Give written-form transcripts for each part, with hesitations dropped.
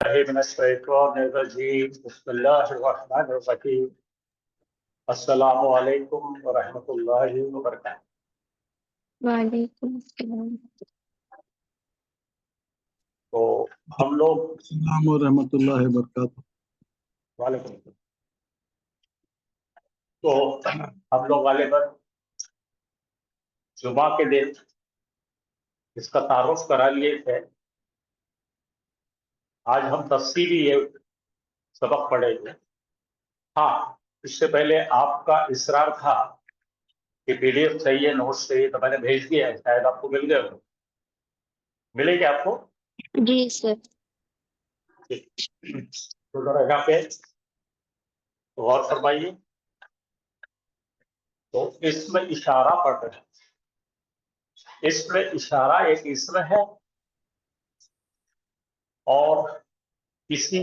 बिस्मिल्लाहिर्रहमानिर्रहीम। अस्सलामु अलैकुम व रहमतुल्लाहि व बरकातहू। वालेकुम अस्सलाम। तो हम लोग अस्सलाम व रहमतुल्लाहि व बरकातहू। वालेकुम। तो हम लोग गालिबन जुमा के दिन इसका तारुफ करा लिए थे। आज हम तफसीली ये सबक पढ़ेंगे। हाँ, इससे पहले आपका इसरार था कि पीडीएफ चाहिए, नोट्स चाहिए, तो मैंने भेज दिया है, शायद आपको मिल गए हो। मिलेगी आपको? जी सर। तो जरा यहाँ पे गौर फरमाइए। तो इसमें इशारा पढ़ रहे हैं। इसमें इशारा एक इसम है और किसी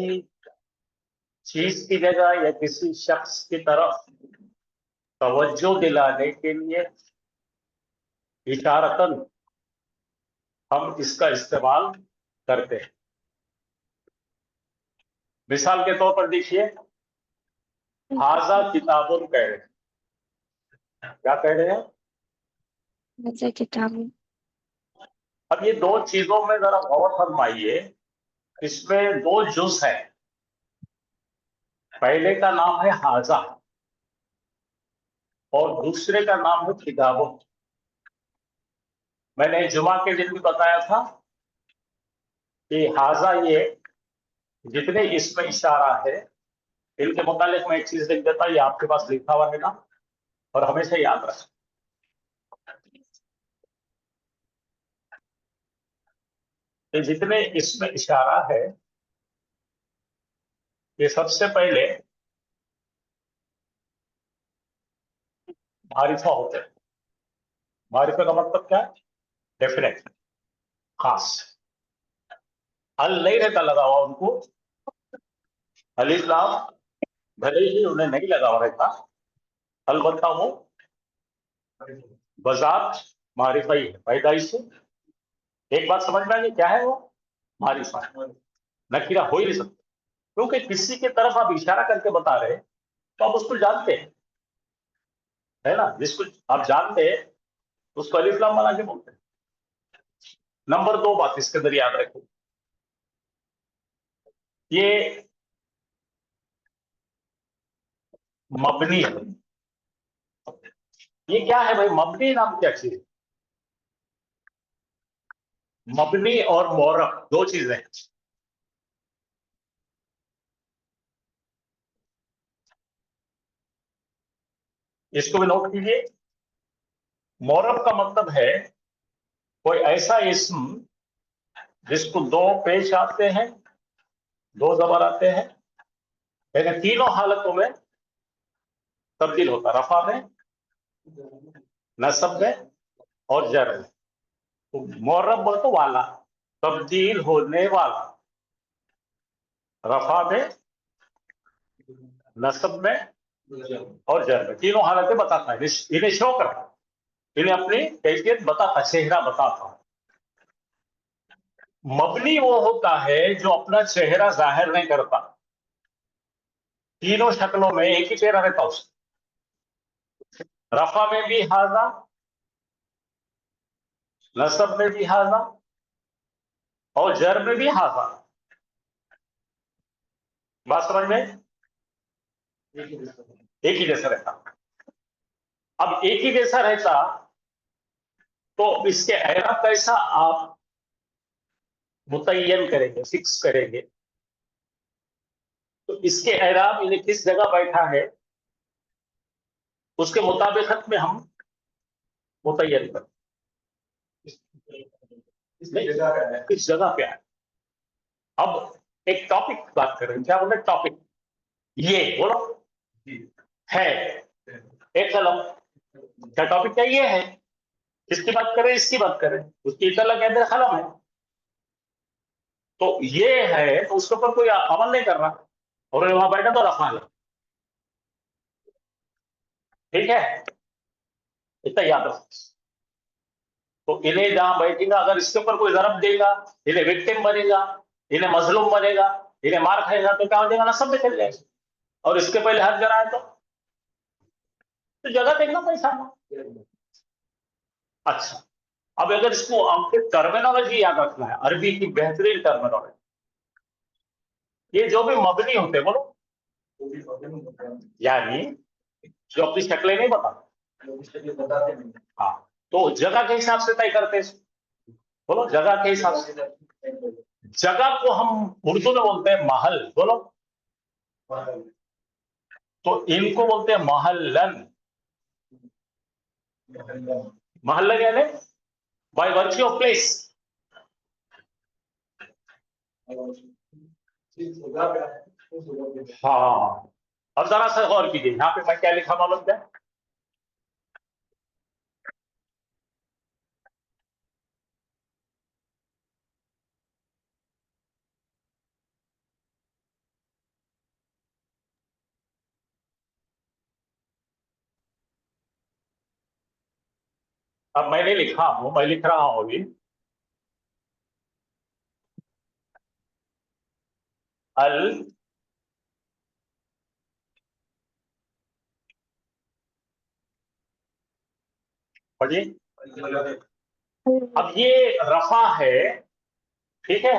चीज की जगह या किसी शख्स की तरफ तवज्जो दिलाने के लिए इशारतन हम इसका इस्तेमाल करते हैं। मिसाल के तौर पर देखिए, हाजा किताबुन कह रहे हैं। क्या कह रहे हैं? हाजा किताब। अब ये दो चीजों में जरा गौर फरमाइए। इसमें दो जुज है। पहले का नाम है हाजा और दूसरे का नाम है किताबुन। मैंने जुमा के दिन भी बताया था कि हाजा ये जितने इसमें इशारा है, इनके मुतालिक मैं एक चीज लिख देता, ये आपके पास लिखा हुआ है ना, और हमेशा याद रखें। ये जितने इसमें इशारा है, ये सबसे पहले मारिफा होते हैं। मारिफा का मतलब क्या है? डेफिनेट, खास। अल नहीं रहता लगा हुआ उनको, अलिफ लाम भले ही उन्हें नहीं लगा हुआ रहता, अलबत्ता वो बजात मारिफा ही है पैदाइश से। एक बात समझ में आ गई क्या है वो? मारिफा। नकीरा हो ही नहीं सकता, क्योंकि किसी की तरफ आप इशारा करके बता रहे तो आप उसको जानते हैं, है ना। जिसको आप जानते हैं उसको अलिफ लाम बना के बोलते हैं। नंबर दो बात इसके अंदर याद रखें, ये मबनी है। ये क्या है भाई? मबनी नाम क्या चीज है? मबनी और मोरब दो चीजें हैं। इसको भी नोट कीजिए। मोरब का मतलब है कोई ऐसा इस्म जिसको दो पेश आते हैं, दो जबर आते हैं, लेकिन तीनों हालतों में तब्दील होता है। रफा में, नसब में और जर में। तो मोरब बोल तो वाला, तब्दील होने वाला। रफा में, नसब में और जर में, तीनों हालतें बताता है। इन्हें शो करता, इन्हें अपनी कैफियत बताता, चेहरा बताता। मबनी वो होता है जो अपना चेहरा जाहिर नहीं करता। तीनों शक्लों में एक ही चेहरा रहता उसका। रफा में भी हाजा, नसब में भी हाजा और जर में भी हाजा। बात समझ में? एक ही जैसा रहता। अब एक ही जैसा रहता तो इसके एराब कैसा आप मुतय्यन करेंगे, फिक्स करेंगे? तो इसके एराब इन्हें किस जगह बैठा है उसके मुताबिकत में हम मुतय्यन करें। किस जगह पे है? अब एक टॉपिक बात करें। क्या बोले? टॉपिक। ये बोलो है एक कलम। क्या टॉपिक क्या? ये है। किसकी बात करें? इसकी बात करें। उसकी इतला कहते हैं कलम है। तो ये है तो उसके ऊपर कोई अमल नहीं कर रहा और वहां बैठा तो रखा है। ठीक है, इतना याद रखो। तो इन्हें जहां बैठेगा, अगर इसके ऊपर कोई जरब देगा, इन्हें विक्टिम बनेगा, इन्हें मजलूम बनेगा, इन्हें मार खाएगा तो क्या हो जाएगा, नसब में चल जाएगा। और इसके पहले हर जरा है तो जगह देखना पैसा ना। अच्छा, अब अगर इसको आपको टर्मिनोलॉजी याद रखना है, अरबी की बेहतरीन टर्मिनोलॉजी, ये जो भी मबनी होते हैं बोलो, यानी जो अपनी शक्लें नहीं बताते, हाँ, तो जगह के हिसाब से तय करते हैं। बोलो जगह के हिसाब से। जगह को हम उर्दू में बोलते हैं महल, बोलो, तो इनको बोलते हैं महल्लन। महल्लन यानी बाय वर्च्यू ऑफ प्लेस। हाँ, अब जरा सा गौर कीजिए, यहाँ पे मैं क्या लिखा मालूम क्या? अब मैंने लिखा हूं, मैं लिख रहा हूं अभी, अल पढ़िए। अब ये रफा है, ठीक है,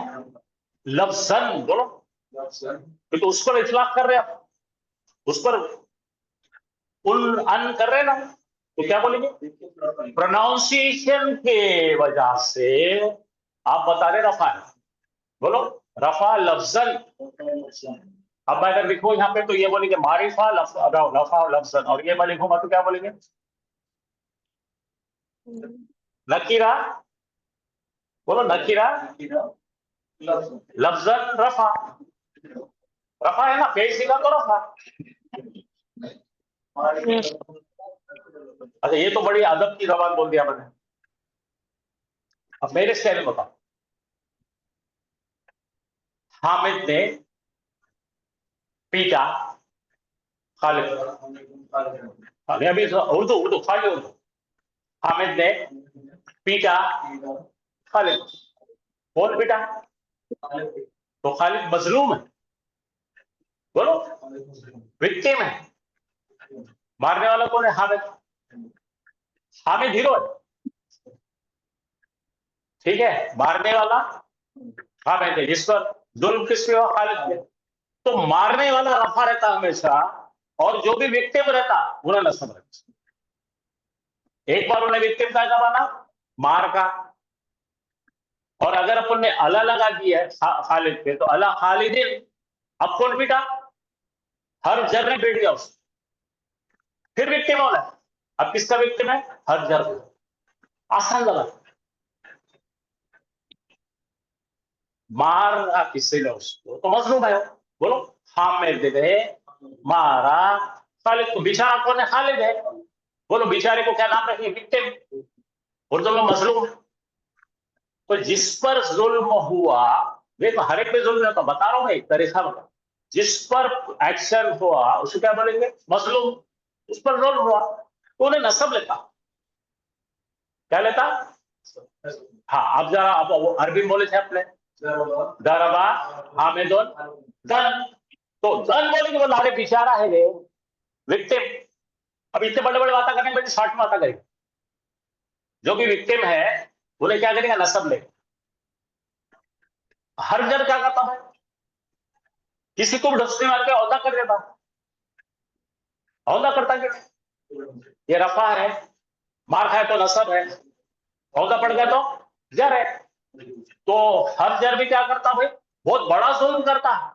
लफ्जन बोलो, तो उस पर इतलाक कर रहे हैं आप, उस पर उल अन कर रहे हैं ना, तो क्या बोलेंगे? प्रोनाउंसिएशन के वजह से आप बता रहे रफा है, बोलो रफा लफ्जन। अब मैं अगर लिखूं यहाँ पे तो ये बोलेंगे मारिफा लफा लफ्जन, और ये मैं लिखूंगा तो क्या बोलेंगे? नकीरा, बोलो नकीरा लफ्जन रफा। रफा है ना, फेस सीखा तो रफा। अच्छा, ये तो बड़ी अदब की जबान बोल दिया मैंने। अब मेरे स्टाइल में बताओ, हामिद ने पीटा खालिद, अभी उर्दू उर्दू खाली उर्दू। हामिद ने पीटा खालिद, कौन पीटा? तो खालिद मजलूम है, बोलो विक्टिम है। मारने वाला कौन है? हामिद। हामिद हीरो है, ठीक है, मारने वाला हामिद है, जिस पर जुल्म किस पे हुआ? खालिद पे। तो मारने वाला रफा रहता हमेशा, और जो भी विक्टिम रहता बुरा नस्ब रहता। एक बार उन्हें विक्टिम का जमाना मार का, और अगर अपन ने अला लगा दिया है खालिद पे तो अला खालिदिन, अब कौन पीटा? हर जर ने पीट दिया उसको, फिर विक्टिम होना है। अब किसका विक्टिम है? हर जर। आसान लगा, मारा किसी ने उसको तो मजलूम है, बोलो हामिद ने मारा खालिद को। बेचारा कौन है? खालिद है, बोलो बेचारे को क्या नाम रखिए? विक्टिम, उर्दू में मजलूम। तो जिस पर जुल्म हुआ, देखो हर एक पे जुल्म है, तो बता रहा हूं एक तरीका बता, जिस पर एक्शन हुआ उसको क्या बोलेंगे? मजलूम। उस पर जुल्म हुआ तो उन्हें नसब लेता, क्या लेता? हाँ, अब जरा अब वो अरबी में बोले थे अपने, दरबा हामिदुन दन, तो दन बोलेंगे, बोला अरे बेचारा है रे, विक्टिम। अब इतने बड़े बड़े बातें करने में शॉर्ट में बातें करेंगे। जो भी विक्टिम है उन्हें क्या करेंगे? नसब ले। हर जर क्या करता है? किसी को भी ढसने मार के औदा कर देता, औदा करता क्या? ये रफा है, मार खाए तो नसब है, औदा पड़ गया तो जर है। तो हर जर भी क्या करता भाई? बहुत बड़ा जुल्म करता है,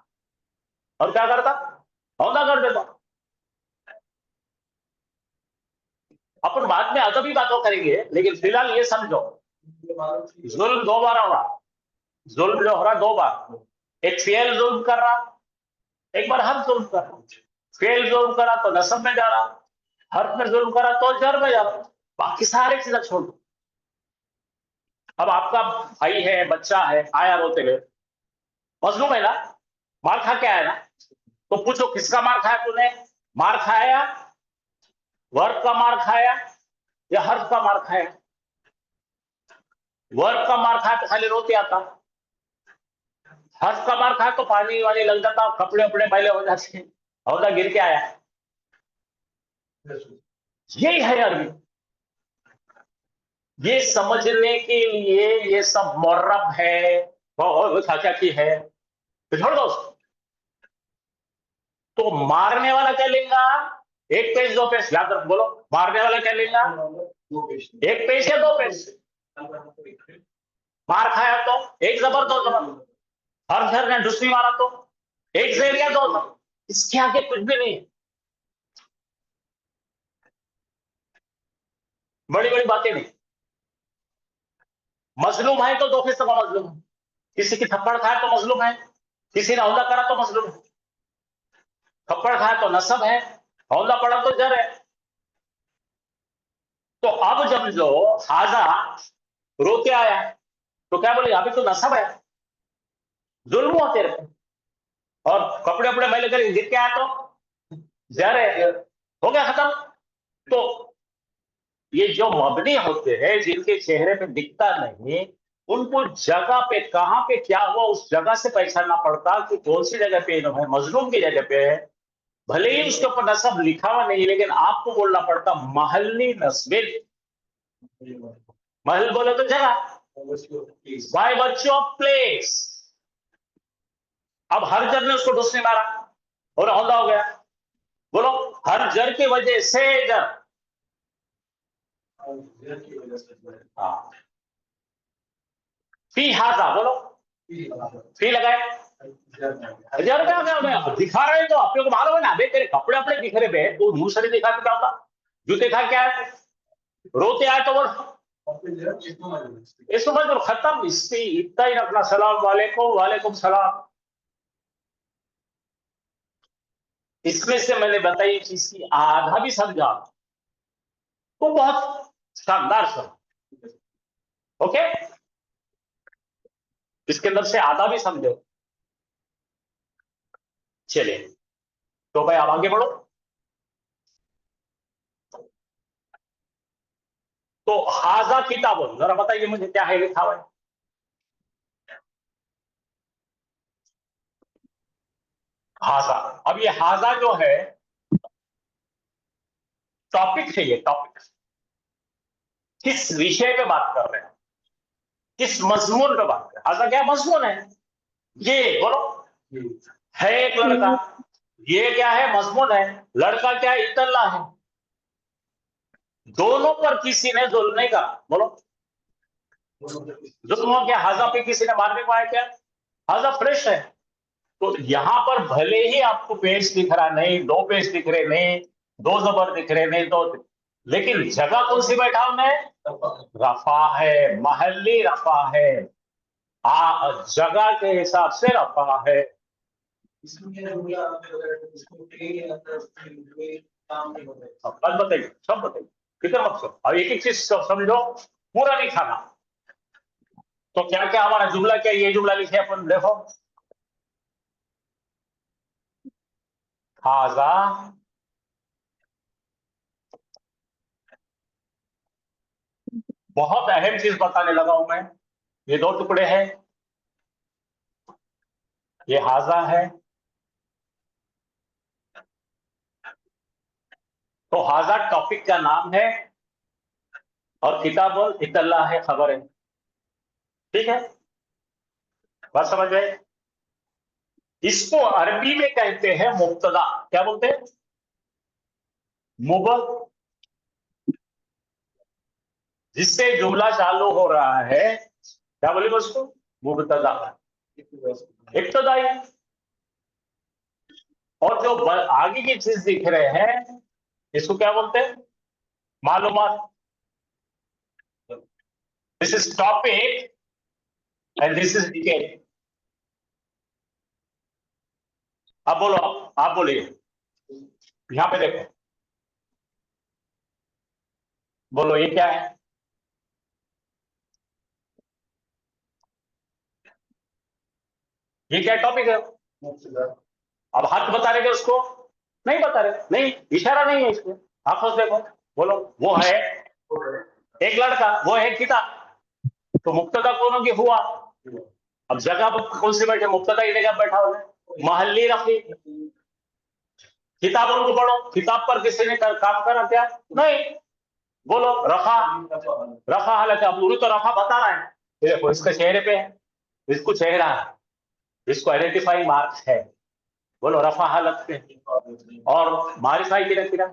और क्या करता? औदा कर देता। अपन बाद में अदबी बातों करेंगे, लेकिन फिलहाल ये समझो, जुल्म दो बार हो रहा, जुल्म जो हो रहा दो बार। एक फेल जुल्म कर रहा, एक बार हर जुल्म कर रहा। फेल जुल्म करा तो नसब में जा रहा, हर में जुल्म करा तो जर में जा रहा। बाकी सारे चीजें छोड़ दो। अब आपका भाई है, बच्चा है, आया रोते हुए, मजलूम है ना, मार खा के आया ना, तो पूछो किसका मार खाया तूने? मार खाया, वर्क का मार खाया, या हर्फ का मार खाया? वर्क का मार खाया तो खाली रोते आता, हर्ष का मार खाया तो पानी वानी लग जाता, कपड़े वपड़े मैले हो जाते, हौदा गिर के आया। यही है अरबी। ये समझने के लिए ये सब मुर्रब है, वो क्या की है, तो छोड़ दो उसको। तो मारने वाला क्या लेगा? एक पेज दो पेज, याद रख, बोलो मारने वाला क्या लेगा? एक पेज या दो पेज? मार खाया तो एक जबर दो जबर, हर घर ने दूसरी मारा तो एक जेर या दो जबर, इसके आगे कुछ भी नहीं। बड़ी बड़ी बातें नहीं। मजलूम है तो दो पेज तक मजलूम है, किसी की थप्पड़ खाया तो मजलूम है, किसी ने हौला करा तो मजलूम है। थप्पड़ खाया तो नसब है, हौला पड़ा तो जर है। तो अब जब जो हाजा रो के आया तो क्या बोले, अभी तो नसब है, जुल्म हुआ तेरे पे, और कपड़े वपड़े मैले कर गिर के आया तो जर है, हो गया खत्म। तो ये जो मबनी होते हैं, जिनके चेहरे पे दिखता नहीं, उनको जगह पे कहां पे क्या हुआ उस जगह से पहचानना पड़ता कि कौन सी जगह पे है, मजलूम की जगह पे है। भले ही उसके ऊपर नसब लिखा हुआ नहीं, लेकिन आपको बोलना पड़ता महल्ली नस्बिल। महल बोले तो जगह, बाय वर्च्यू ऑफ प्लेस। अब हर जर ने उसको ढूंसने मारा और हौला हो गया, बोलो हर जर की वजह से जर। हाँ, फी हाजा, बोलो फी लगाए, जर क्या दिखा रहे तो अपने को मालूम है ना, अबे तेरे कपड़े अपने दिख रहे बे, तू मुंह से दिखा तो क्या होता, जूते खा क्या है, रोते आए तो बोल इसको मतलब खत्म, इससे इतना ही रखना। सलाम वालेकुम, वालेकुम सलाम। इसमें से मैंने बताई चीज की आधा भी समझा तो बहुत शानदार समझ। ओके, इसके अंदर से आधा भी समझो, चलिए। तो भाई आप आगे बढ़ो। तो हाजा किताब, जरा बताइए मुझे क्या है लिखा हुआ है। हाजा, अब ये हाजा जो है टॉपिक है, ये टॉपिक किस विषय पे बात कर रहे हैं, किस मजमून पे बात कर रहे हैं। हाजा क्या मजमून है, ये बोलो है एक लड़का, ये क्या है मजमून है, लड़का क्या इतल्ला है, दोनों पर किसी ने जुल्म नहीं करा, बोलो जुल्म हो क्या, हाजा पे किसी ने मारने को आया क्या, हाजा फ्रेश है। तो यहां पर भले ही आपको पेज दिख रहा नहीं, दो पेज दिख रहे नहीं, दो जबर दिख रहे नहीं, तो लेकिन जगह कौन सी बैठा हमने, रफा है, महल्ली रफा है, जगह के हिसाब से रफा है। बस बताइए, सब बताइए, कितना मकसद, अब एक एक चीज समझो, पूरा नहीं खाना। तो क्या क्या हमारा जुमला, क्या ये जुमला लिखे अपन, देखो हाजा बहुत अहम चीज बताने लगा हूं मैं। ये दो टुकड़े हैं, ये हाजा है। तो हाजा टॉपिक का नाम है और किताब इतल्ला है, खबर है। ठीक है, बात समझ गए। इसको अरबी में कहते हैं मुब्तदा, क्या बोलते हैं, मुब, जिससे जुमला चालू हो रहा है, क्या बोलेगा उसको, मुब्तदा, इब्तदाई। और जो आगे की चीज दिख रहे हैं इसको क्या बोलते हैं, मालूमात। This is topic and this is detail. अब बोलो, आप बोलिए, यहां पे देखो, बोलो ये क्या है, ये क्या टॉपिक है। अब हाथ बता रहे थे उसको, नहीं बता रहे, नहीं इशारा नहीं है इसको, आंखों से देखो, बोलो वो है एक लड़का, वो है किताब। तो मुक्तदा कौन होगी, हुआ, अब जगह पर कौन सी बैठे, मुब्तदा की जगह बैठा हुआ है, महल्ली रफी। किताबों को पढ़ो, किताब पर किसी ने काम करा क्या? नहीं। बोलो रफा, रफा हालत है। अब उर्दू तो रफा बता रहा है, ये देखो इसके चेहरे पे है, इसको चेहरा है, इसको आइडेंटिफाइंग मार्क्स है। बोलो रफा हालत पे। और मारिफाई की नकीरा,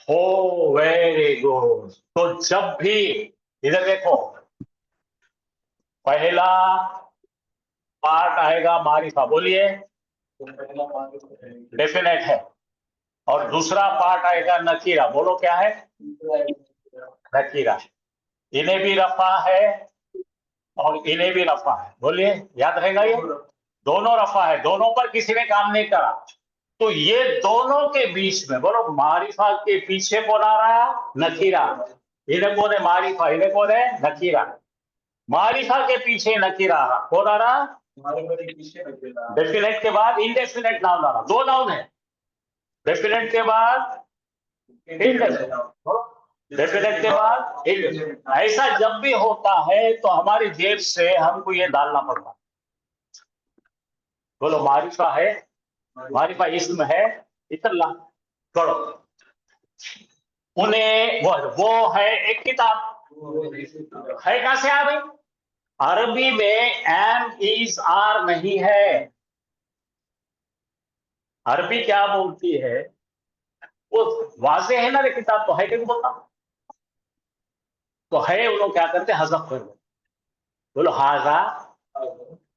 हो वेरी गुड। तो जब भी इधर देखो, पहला पार्ट आएगा मारिफा, बोलिए डेफिनेट है, और दूसरा पार्ट आएगा नकीरा, बोलो क्या है? नकीरा। इन्हें भी रफा है और इन्हें भी रफा है, बोलिए याद रहेगा ये दोनों रफा है, दोनों पर किसी ने काम नहीं करा। तो ये दोनों के बीच में बोलो मारिफा के पीछे कौन आ रहा? नकीरा। इन्हें कौन है? मारिफा। इन्हें कौन है? नकीरा। मारिफा के पीछे नकीरा आ रहा, कौन आ रहा? डेफिनेट के बाद इनडेफिनेट नाउन आ रहा, दो नाउन है, डेफिनेट के बाद इनडेफिनेट, डेफिनेट के बाद इनडेफिनेट। ऐसा जब भी होता है तो हमारी जेब से हमको ये डालना पड़ता। बोलो मारिफा है, मारिफा इस्म है, इतला पढ़ो। उन्हें वो है एक किताब है, कहां से आ भाई? अरबी में एम इज आर नहीं है। अरबी क्या बोलती है वो वाजे है ना, रे किताब तो है कि नहीं बोलता? तो है, उन लोग क्या करते हैं, हजफ कर दो। बोलो हाजा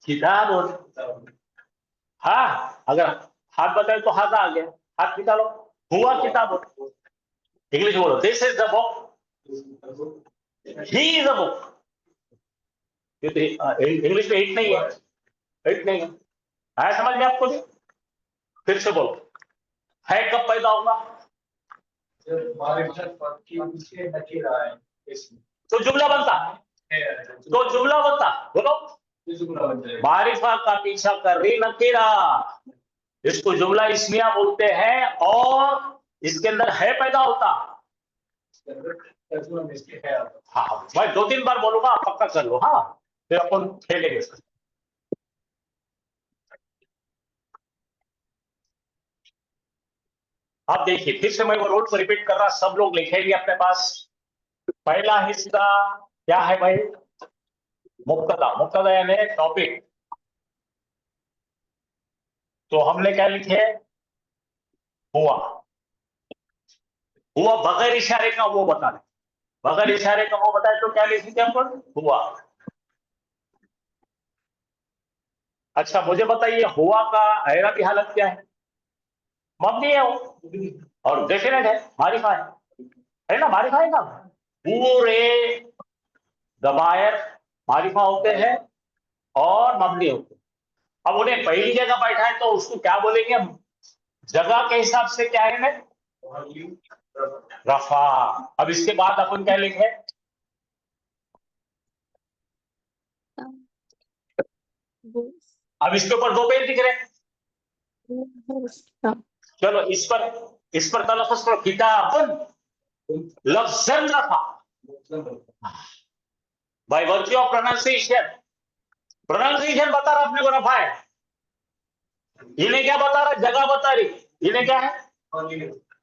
किताब। हाँ, अगर हाथ बताए तो हाजा आ गया, हाथ निकालो, हुआ किताब। इंग्लिश बोलो this is the book, he is the book. English में इट नहीं है, इट नहीं है, आया समझ में आपको भी? फिर से बोलो, है कब पैदा होगा? तो जुमला बनता, तो जुमला बनता। बोलो मारिफा का पीछा कर रही नकीरा, इसको जुमला इस्मिया बोलते हैं, और इसके अंदर है पैदा होता। हाँ, मैं दो तीन बार बोलूंगा, आप पक्का कर लो। हाँ, फिर अपन खेलेंगे। आप देखिए, फिर से मैं वो रोल को रिपीट कर रहा, सब लोग लिखेंगे अपने पास। पहला हिस्सा क्या है भाई? मुब्तदा। मुब्तदा यानी टॉपिक। तो हमने क्या लिखे? हुआ। हुआ बगैर इशारे का वो बता दे, बगैर इशारे का वो बताए तो क्या लिखेंगे अपन? हुआ। अच्छा मुझे बताइए, हुआ का एराबी हालत क्या है? मबनी है वो, और डेफिनेट है, मारिफा है ना? मारिफा है ना? पूरे दबायर मारिफा होते हैं और मबनी होते हैं। अब उन्हें पहली जगह बैठा है तो उसको क्या बोलेंगे? जगह के हिसाब से क्या है? रफा। अब इसके बाद अपन क्या लिखे? अब इसके ऊपर दो पेज दिख रहे हैं, चलो इस पर तलफ़ुज़ करो, किताबुन लफ्ज़न रफा, by virtue of pronunciation. Pronunciation बता रहा अपने को रफा है, इन्हें क्या बता रहा? जगह बता रही। इन्हें क्या है?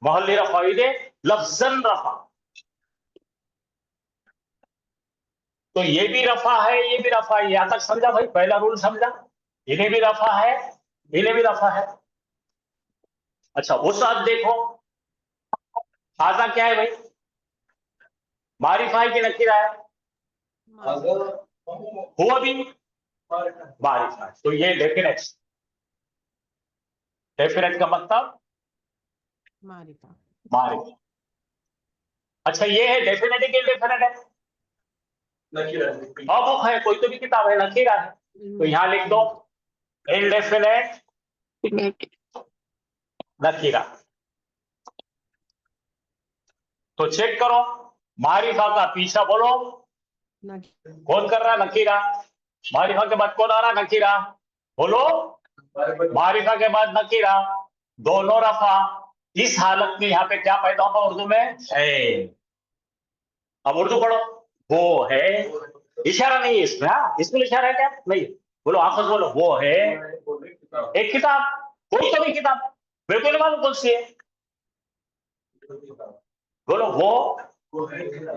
मोहल्ली रफा, इन्हें लफ्ज़न रफा। तो ये भी रफा है, ये भी रफा है। यहां तक समझा भाई? पहला रूल समझा? इन्हें भी रफा है, इन्हें भी रफा है। अच्छा वो साथ देखो, हाजा क्या है भाई? मारिफा है कि नकीरा है? हुआ भी मारिफा है, तो ये डेफिनेट। डेफिनेट का मतलब मारिफा। मारिफा। अच्छा ये है डेफिनेट है कि इनडेफिनेट है? हाँ बुक है, कोई तो भी किताब है, नकीरा है, तो यहां लिख दो इनडेफिनेट नकीरा। तो चेक करो, मारिफा का पीछा बोलो कौन कर रहा है? नकीरा। मारिफा के बाद कौन आ रहा? नकीरा। बोलो मारिफा के बाद नकीरा, दोनों रफा। इस हालत में यहाँ पे क्या पैदा होगा उर्दू में? है। अब उर्दू पढ़ो, वो है इशारा नहीं है इसमें, हाँ इसमें इशारा है क्या? नहीं है। बोलो आफस, बोलो वो है एक किताब, कोई तो भी किताब, बिल्कुल नहीं मालूम कौन सी है। बोलो वो,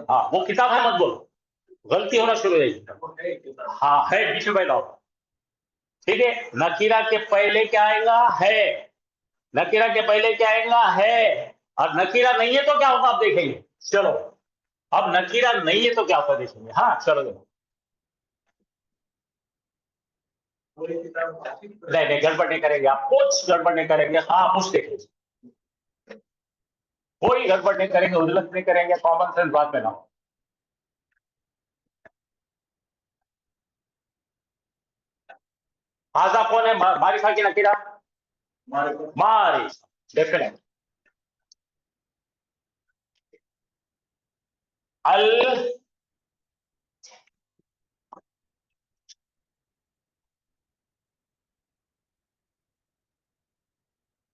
हाँ वो किताब है मत बोलो, गलती होना शुरू हो जाएगी। हाँ है बीच में बैठा हो, ठीक है। नकीरा के पहले क्या आएगा? है। नकीरा के पहले क्या आएगा? है। और नकीरा नहीं है तो क्या होगा आप देखेंगे। चलो अब नकीरा नहीं है तो क्या होगा देखेंगे। हाँ चलो देखो। नहीं नहीं गड़बड़ नहीं करेंगे आप, कुछ गड़बड़ नहीं करेंगे। हाँ कुछ देखेंगे, कोई गड़बड़ नहीं करेंगे, उल्लंघन नहीं करेंगे, कॉमन सेंस बात में ना हो। हाजा कौन है? मारिफा की नकीरा? मारिफा, डेफिनेट। अल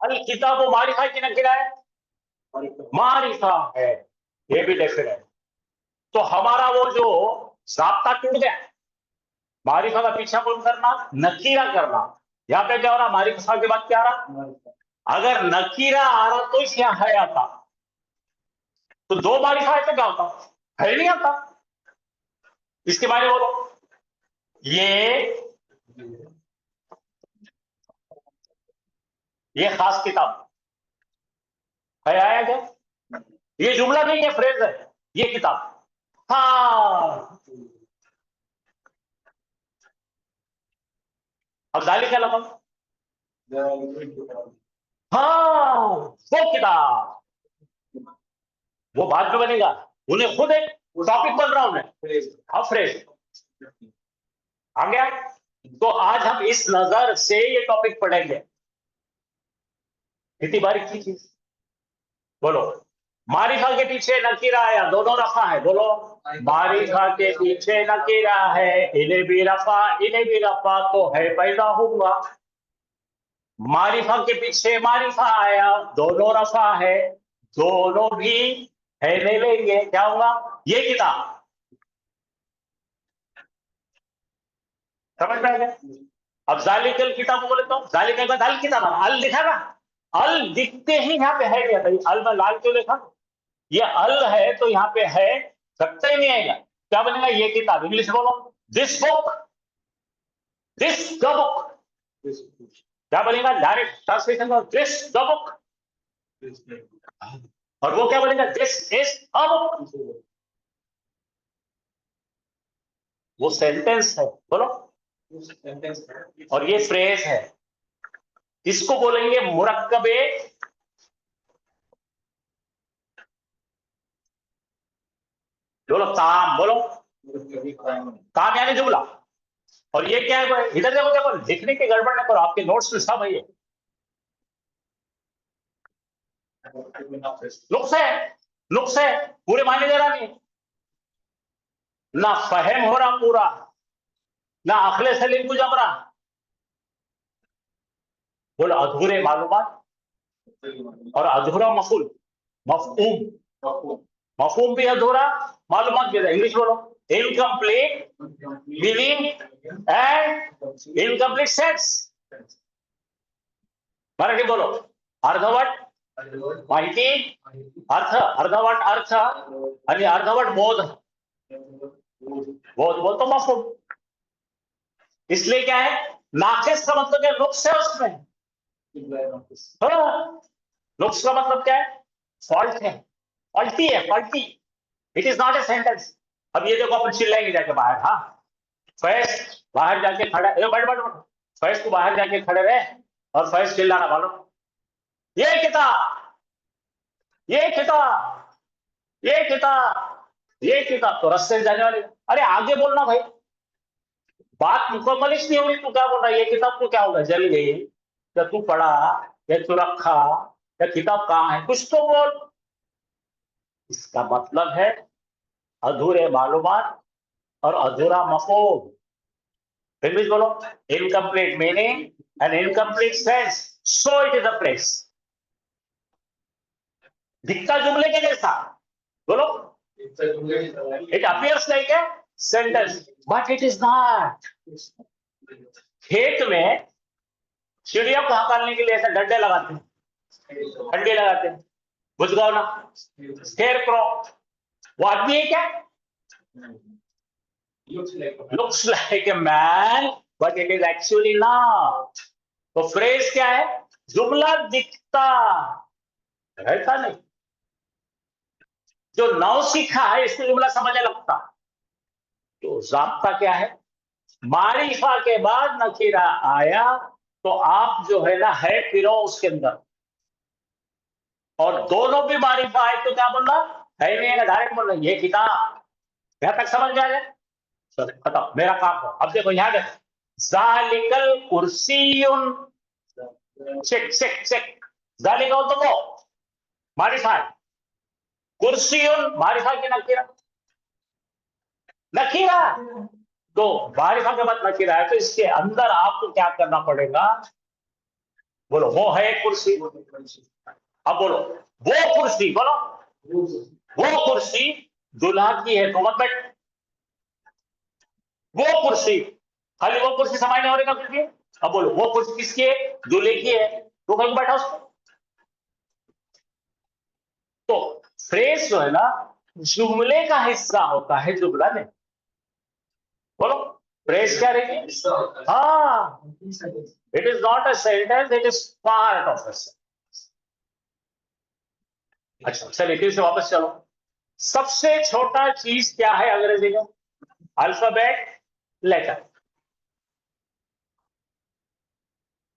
अल किताब मारिफा की नकीरा है, मारिफा है, ये भी डेफिनेट। तो हमारा वो जो जाब्ता टूट गया, मारिफा का पीछा कौन करना? नकीरा करना। यहाँ पे क्या हो रहा? मारिफा के बाद क्या आ रहा? अगर नकीरा आ रहा तो इस यहाँ है आता, तो दो मारिफा है तो क्या होता? है नहीं आता। इसके बारे में बोलो। ये खास किताब है, आया क्या? ये जुमला नहीं है, फ्रेज है, ये किताब। हाँ अब दाली क्या लगा? हाँ वो किताब, वो बाद में बनेगा, उन्हें खुद एक टॉपिक बन रहा उन्हें। हाँ फ्रेज आ गया। तो आज हम इस नजर से ये टॉपिक पढ़ेंगे। कितनी बारीक की चीज। बोलो मारिफा के पीछे नकीरा आया, दोनों रफा है। बोलो मारिफा के पीछे नकीरा है, इन्हें भी रफा इन्हें भी रफा, तो है पैदा हुआ। मारिफा के पीछे मारिफा आया, दोनों रफा है, दोनों भी है ले लेंगे, क्या होगा? ये किताब। समझ में आ गया? अब जालिकल किताब बोले तो जालिकल का दाल किताब, अल लिखा ना, अल दिखते ही यहाँ पे है क्या भाई? अल में लाल क्यों लिखा? ये अल है तो यहाँ पे है, सकता ही नहीं आएगा। क्या बनेगा? ये किताब। इंग्लिश बोलो, this book, this the book. क्या बनेगा? डायरेक्ट ट्रांसलेशन में दिस द बुक। और वो क्या बनेगा? This is a book. वो सेंटेंस है, बोलो। और ये फ्रेज है, इसको बोलेंगे मुरक्कबे, बोलो ताम, बोलो ताम यानी जुमला। और ये क्या है? इधर देखो, देखो लिखने की गड़बड़ ना करो, आपके नोट्स में सब है ये। नुक्स है, पूरे मायने दे रहा नहीं, ना फहम हो रहा पूरा, ना अखले सलीम को जम रहा। बोलो अधूरे मालूमात और अधूरा मफूल, मफहूम, मफहूम भी अधूरा, मालूमात भी। इंग्लिश बोलो, incomplete meaning and incomplete sense. Marathi बोलो, अर्धवट माहिती, अर्थ, अर्धवट अर्थ आणि अर्धवट बोध, बोध बोल तो मफहूम। इसलिए क्या है? नाकिस का मतलब क्या? नुक्स है उसमें। हाँ, नुक्स का मतलब क्या है? फॉल्ट है, फॉल्टी है, faulty. It is not a sentence. अब ये देखो, अपन चिल्लाएंगे जाके बाहर। हाँ फैज बाहर जाके खड़ा, बट बट बट, फैज को बाहर जाके खड़े रहे और फैज चिल्लाना, बोलो ये किताब, ये किताब, ये किताब, ये किताब। तो रस्ते से जाने वाले, अरे आगे बोलना भाई, बात मुकम्मल ही नहीं होगी। तू क्या बोल रहा है? ये किताब को क्या होगा? जल गई या तू पढ़ा या तू रखा या किताब कहाँ है? कुछ तो बोल। इसका मतलब है अधूरे मालूमात और अधूरा मफहूम। इंग्लिश बोलो, incomplete meaning and incomplete sense, so it is a phrase. दिखता जुमले के जैसा, बोलो it appears like a sentence, but it is not. खेत में चिड़िया को हकालने के लिए ऐसे डंडे लगाते हैं, डंडे लगाते हैं, बुझ गए ना, स्केयर क्रॉ। वो आदमी है क्या? Looks like a man but it is actually not. तो फ्रेज क्या है? जुमला दिखता रहता नहीं। जो नौ सीखा है इसको जुमला समझने लगता। तो जाब्ता क्या है? मारिफा के बाद नकीरा आया तो आप जो है ना है फिरो उसके अंदर, और दोनों भी मारिफा है तो क्या बोल रहा है? नहीं है, डायरेक्ट बोल रहा है ये किताब। यहां तक समझ में आ जाए? चलो खत्म, मेरा काम हो। अब देखो याद है, जालिकल कुर्सीयुन, चेक चेक चेक। जालिका तो वो मारिफा है, कुर्सीयुन मारिफा की नकीरा, नकीरा तो मारिफा के बाद नकीरा है, तो इसके अंदर आपको क्या करना पड़ेगा? बोलो वो है एक कुर्सी। अब बोलो वो कुर्सी, बोलो वो कुर्सी दुल्हा की है तो मत बैठ। वो कुर्सी, खाली वो कुर्सी समाई नहीं हो रही कुर्सी। अब बोलो वो कुर्सी किसकी है? दूल्हे की है, तो कहीं बैठा उसको। तो फ्रेज जो है ना जुमले का हिस्सा होता है, जुमला नहीं। बोलो फ्रेज क्या रहेगी? हाँ, it is not a sentence, it is part of a sentence. अच्छा चलिए फिर से वापस चलो। सबसे छोटा चीज क्या है अंग्रेजी में? Alphabet, letter.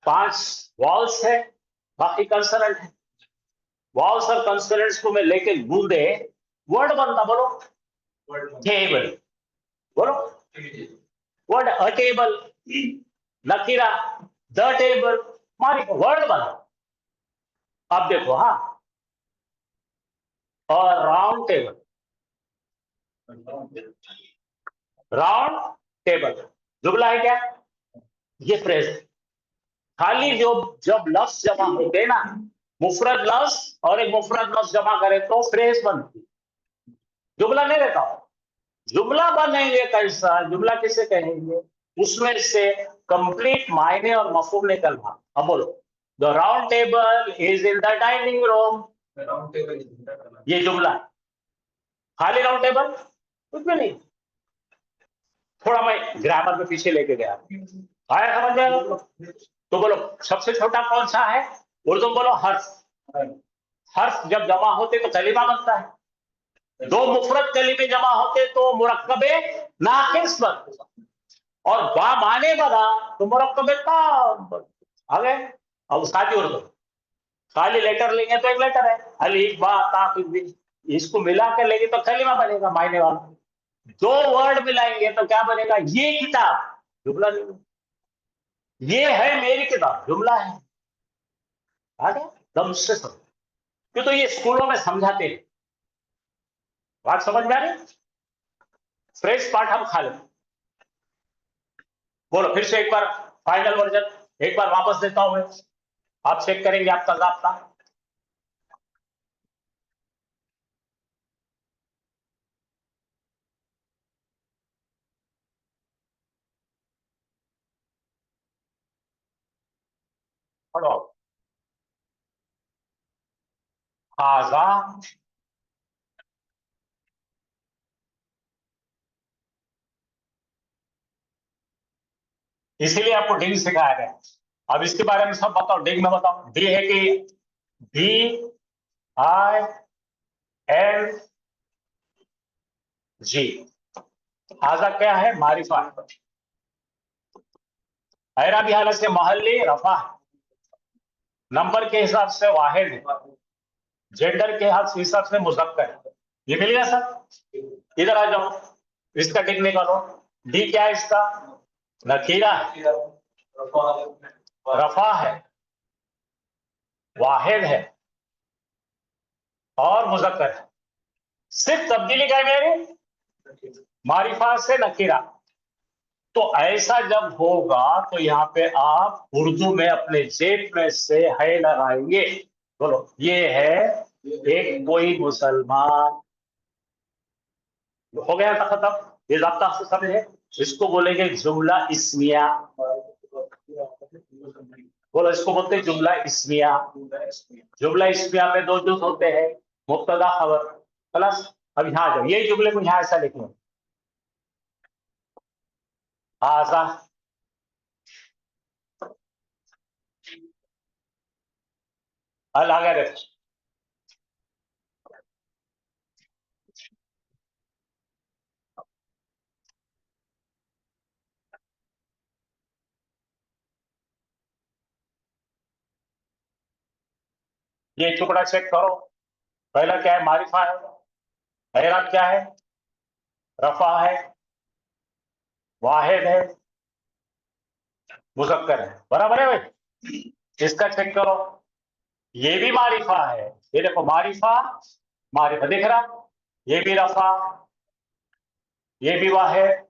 5 वॉल्स है, बाकी कंसोनेंट है। वॉल्स और कंसोनेंट्स को मैं लेके गूंदे वर्ड बनता। बोलो टेबल, बोलो वर्ड अ टेबल, नकीरा द टेबल, हमारी वर्ड बना। अब देखो हाँ, और राउंड टेबल, राउंड टेबल जुमला है क्या? ये फ्रेज है। खाली जो जब लफ्ज जमा होते ना, मुफरद लफ्ज और एक मुफरद लफ्ज जमा करे तो फ्रेज बनती, जुमला नहीं रहता। जुमला बनेंगे कैसा? जुमला किसे कहेंगे? उसमें से कंप्लीट मायने और मफहूम निकलना। अब बोलो the round table is in the dining room, ये जुमला है। खाली राउंड टेबल कुछ भी नहीं। थोड़ा मैं ग्रामर में पीछे लेके गया, आया समझ में? तो बोलो सबसे छोटा कौन सा है? उर्दू बोलो हर्फ। हर्फ जब जमा होते तो कलीमा बनता है। 2 मुफरद कलीमे जमा होते तो मुरक्कबे नाकिस बनता, और बा माने बना तो मुरक्कबे ताम बनता। आ गए? अब सादी उर्दू खाली लेटर लेंगे तो एक लेटर है, अलीफ बा ता कुछ, इसको मिला कर लेंगे तो कलीमा बनेगा मायने वाला। 2 वर्ड मिलाएंगे तो क्या बनेगा? ये किताब, जुमला नहीं। ये है मेरी किताब, जुमला है। आ गया? दम से समझ, क्यों तो ये स्कूलों में समझाते हैं। बात समझ में आ रही? फ्रेश पार्ट हम खा लें। बोलो फिर से एक बार फाइनल वर्जन एक बार वापस देता हूं मैं, आप चेक करेंगे आपका जाब्ता। पढ़ो हाजा, इसीलिए आपको डिंग सिखाया गया। अब इसके बारे में सब बताओ, डिंग में बताओ। डी है कि डी आई एन जी। हाजा क्या है? मारिफा है। ऐराबी हालत से मोहल्ली रफा है, नंबर के हिसाब से वाहिद है, जेंडर के हिसाब से मुज़क्कर है। ये मिल गया सर? इधर आ जाओ, इसका टिक निकालो। डी क्या है इसका? नकीरा है, रफा है, वाहिद है और मुज़क्कर है। सिर्फ तब्दीली क्या है मेरी? मारिफा से नकीरा। तो ऐसा जब होगा तो यहाँ पे आप उर्दू में अपने जेब में से है लगाएंगे। बोलो ये है एक कोई मुसलमान। हो गया था खत्म, ये ज़ाब्ता समझे? इसको बोलेंगे जुमला इस्मिया। बोलो, इसको बोलते हैं जुमला इस्मिया। जुमला इस्मिया में दो जुज होते हैं, मुब्तदा खबर। प्लस अब यहाँ जाओ, यही जुमले को यहाँ ऐसा लिखना, हाजा, अल आगे देखो, ये टुकड़ा चेक करो। पहला क्या है? मारिफा है। एराब क्या है? रफा है, वाहिद है, मुज़क्कर है। बराबर है भाई? इसका चेक करो, ये भी मारिफा है। ये देखो, मारिफा मारिफा दिख रहा, ये भी रफा, ये भी वाहिद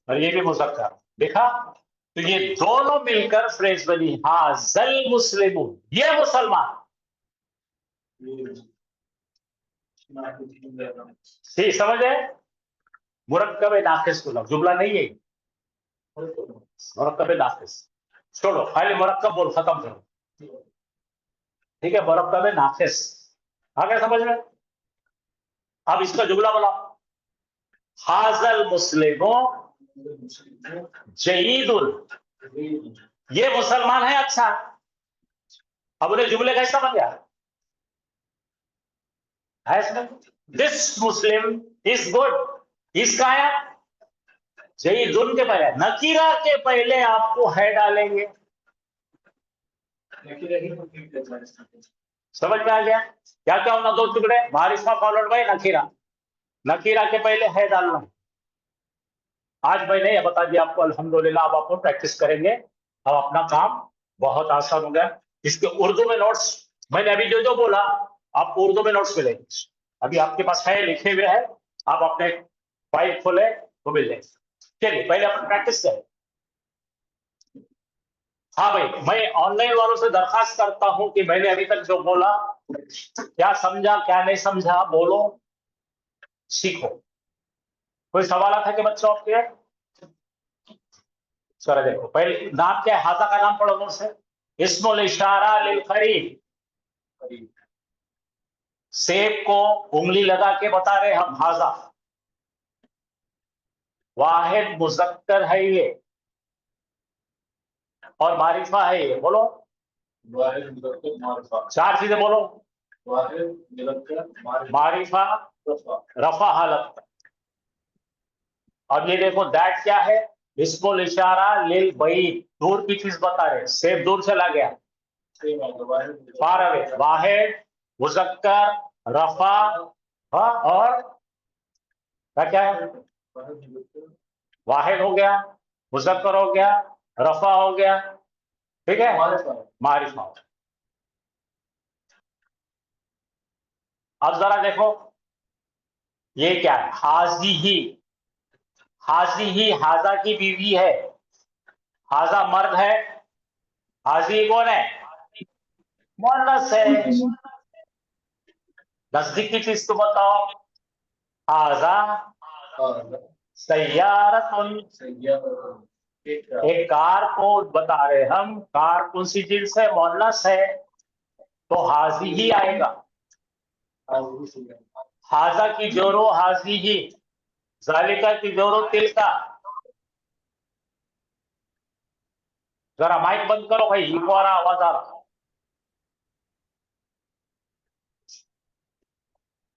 और ये भी मुज़क्कर दिखा। तो ये दोनों मिलकर फ्रेज बनी, हाज़ल मुस्लिमून, ये मुसलमान। ठीक समझ है? मुरक्कब नाकिस को लग, जुमला नहीं है मुरक्कब नाकिस। छोड़ो, खाली मुरक्कब बोल, खत्म करो। ठीक है, मुरक्कब नाकिस आ गया समझ में? अब इसका जुमला बोला, हाज़ल मुस्लिमो जयीदुल, ये मुसलमान है अच्छा। अब उन्हें जुमले कैसा बन गया है इसमें? This Muslim is good. इसका आया जयीदुल के पहले, नकीरा के पहले आपको है डालेंगे। समझ में आ गया? क्या क्या होना? दो टुकड़े, मारिफा फॉलोड बाय नकीरा, नकीरा के पहले है डालना। आज मैंने ये बता दिया आपको, अल्हम्दुलिल्लाह। अब आप प्रैक्टिस करेंगे, अब अपना काम बहुत आसान हो गया। इसके उर्दू में नोट्स मैंने अभी जो जो बोला, आपको उर्दू में नोट्स मिलेंगे। अभी आपके पास है, लिखे हुए हैं, आप अपने फाइल खोले तो मिल जाएंगे। चलिए पहले अपन प्रैक्टिस करें। हाँ भाई, मैं ऑनलाइन वालों से दरखास्त करता हूं कि मैंने अभी तक जो बोला, क्या समझा क्या नहीं समझा, बोलो, सीखो। कोई सवाल था कि बच्चों आपके? चलो देखो, पहले नाम क्या है? हाजा का नाम पढ़ो से। इस्मुल इशारा लिल करीब, सेब को उंगली लगा के बता रहे हम, हाजा। वाहिद मुज़क्कर है ये, और मारिफा है ये। बोलो, वाहिद मुज़क्कर मारिफा, चार चीजें बोलो। वाहिद मुज़क्कर मारिफा रफा हालत। अब ये देखो, दैट क्या है? इस्मुल इशारा लिल बईद, दूर की चीज बता रहे। सेब दूर चला गया, फार अवे। वाहिद मुज़क्कर रफा, हाँ, और क्या है? वाहिद हो गया, मुज़क्कर हो गया, रफा हो गया, ठीक है, मारिफा। अब जरा देखो, ये क्या है? हाजी ही, हाजी ही हाजा की बीवी है। हाजा मर्द है, हाजी कौन है? मुअन्नस है। नजदीक की चीज तो बताओ। हाजा सय्यारतुन, एक कार को बता रहे हम। कार कौन सी चीज है? मुअन्नस है, तो हाजी ही आएगा। हाजा की जोरो हाजी ही, जालिका की जोरो तिलका। जरा माइक बंद करो भाई, इको आ रहा, आवाज आ रहा।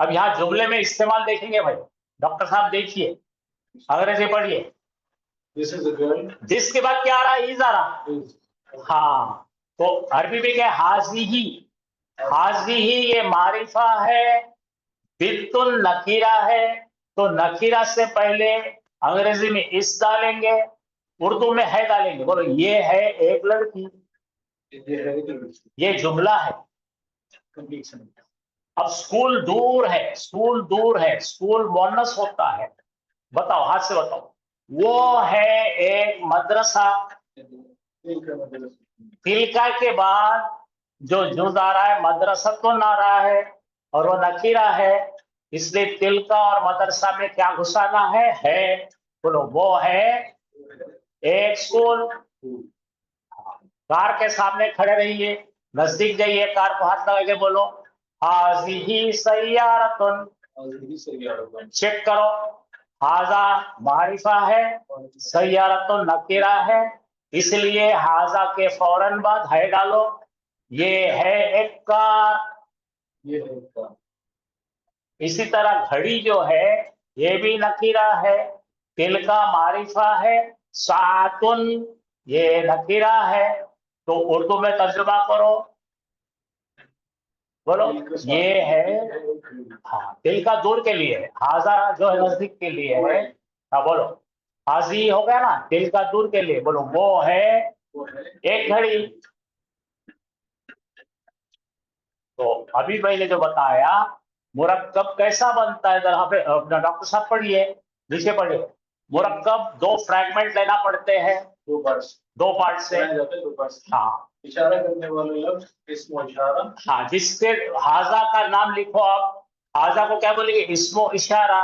अब यहाँ जुमले में इस्तेमाल देखेंगे भाई। डॉक्टर साहब देखिए, अंग्रेजी पढ़िए। दिस के बाद क्या आ रहा है? इज आ रहा। हाँ, तो अरबी में क्या है? हाजी ही, हाजी ही ये मारिफा है, बिल्कुल नकीरा है, तो नकीरा से पहले अंग्रेजी में इस डालेंगे, उर्दू में है डालेंगे। बोलो, ये है एक लड़की, ये जुमला है। अब स्कूल दूर है, स्कूल दूर है, स्कूल मुअन्नस होता है। बताओ, हाथ से बताओ। वो है एक मदरसा। तिलका के बाद जो जुज आ रहा है, मदरसा तो ना रहा है, और वो नकीरा है, इसलिए तिलका और मदरसा में क्या घुसाना है? बोलो वो है एक स्कूल। कार के सामने खड़े रहिए, नजदीक जाइए, कार को हाथ लगा के बोलो हाज़िही सय्यारतुन। चेक करो, हाजा मारिफा है, सय्यारतुन नकीरा है, इसलिए हाजा के फौरन बाद है डालो। ये है एक कार। इसी तरह घड़ी जो है ये भी नकीरा है, तिल का मारिफा है, सातुन ये नकीरा है। तो उर्दू में तर्जुमा करो, बोलो ये है, हाँ तिल का दूर के लिए है, हाजा जो है नजदीक के लिए है। हाँ बोलो, हाजी हो गया ना, तिल का दूर के लिए, बोलो वो है एक घड़ी। तो अभी मैंने जो बताया मुरक्कब कैसा बनता है, जरा पे अपना डॉक्टर साहब पढ़िए, नीचे पढ़िए। मुरक्कब दो फ्रैगमेंट लेना पड़ते हैं, दो पार्ट से। हाँ इशारा करने वाले लफ्ज इस्मो इशारा। हाँ, जिसके हाजा का नाम लिखो आप, हाजा को क्या बोलेंगे, इस्मो इशारा।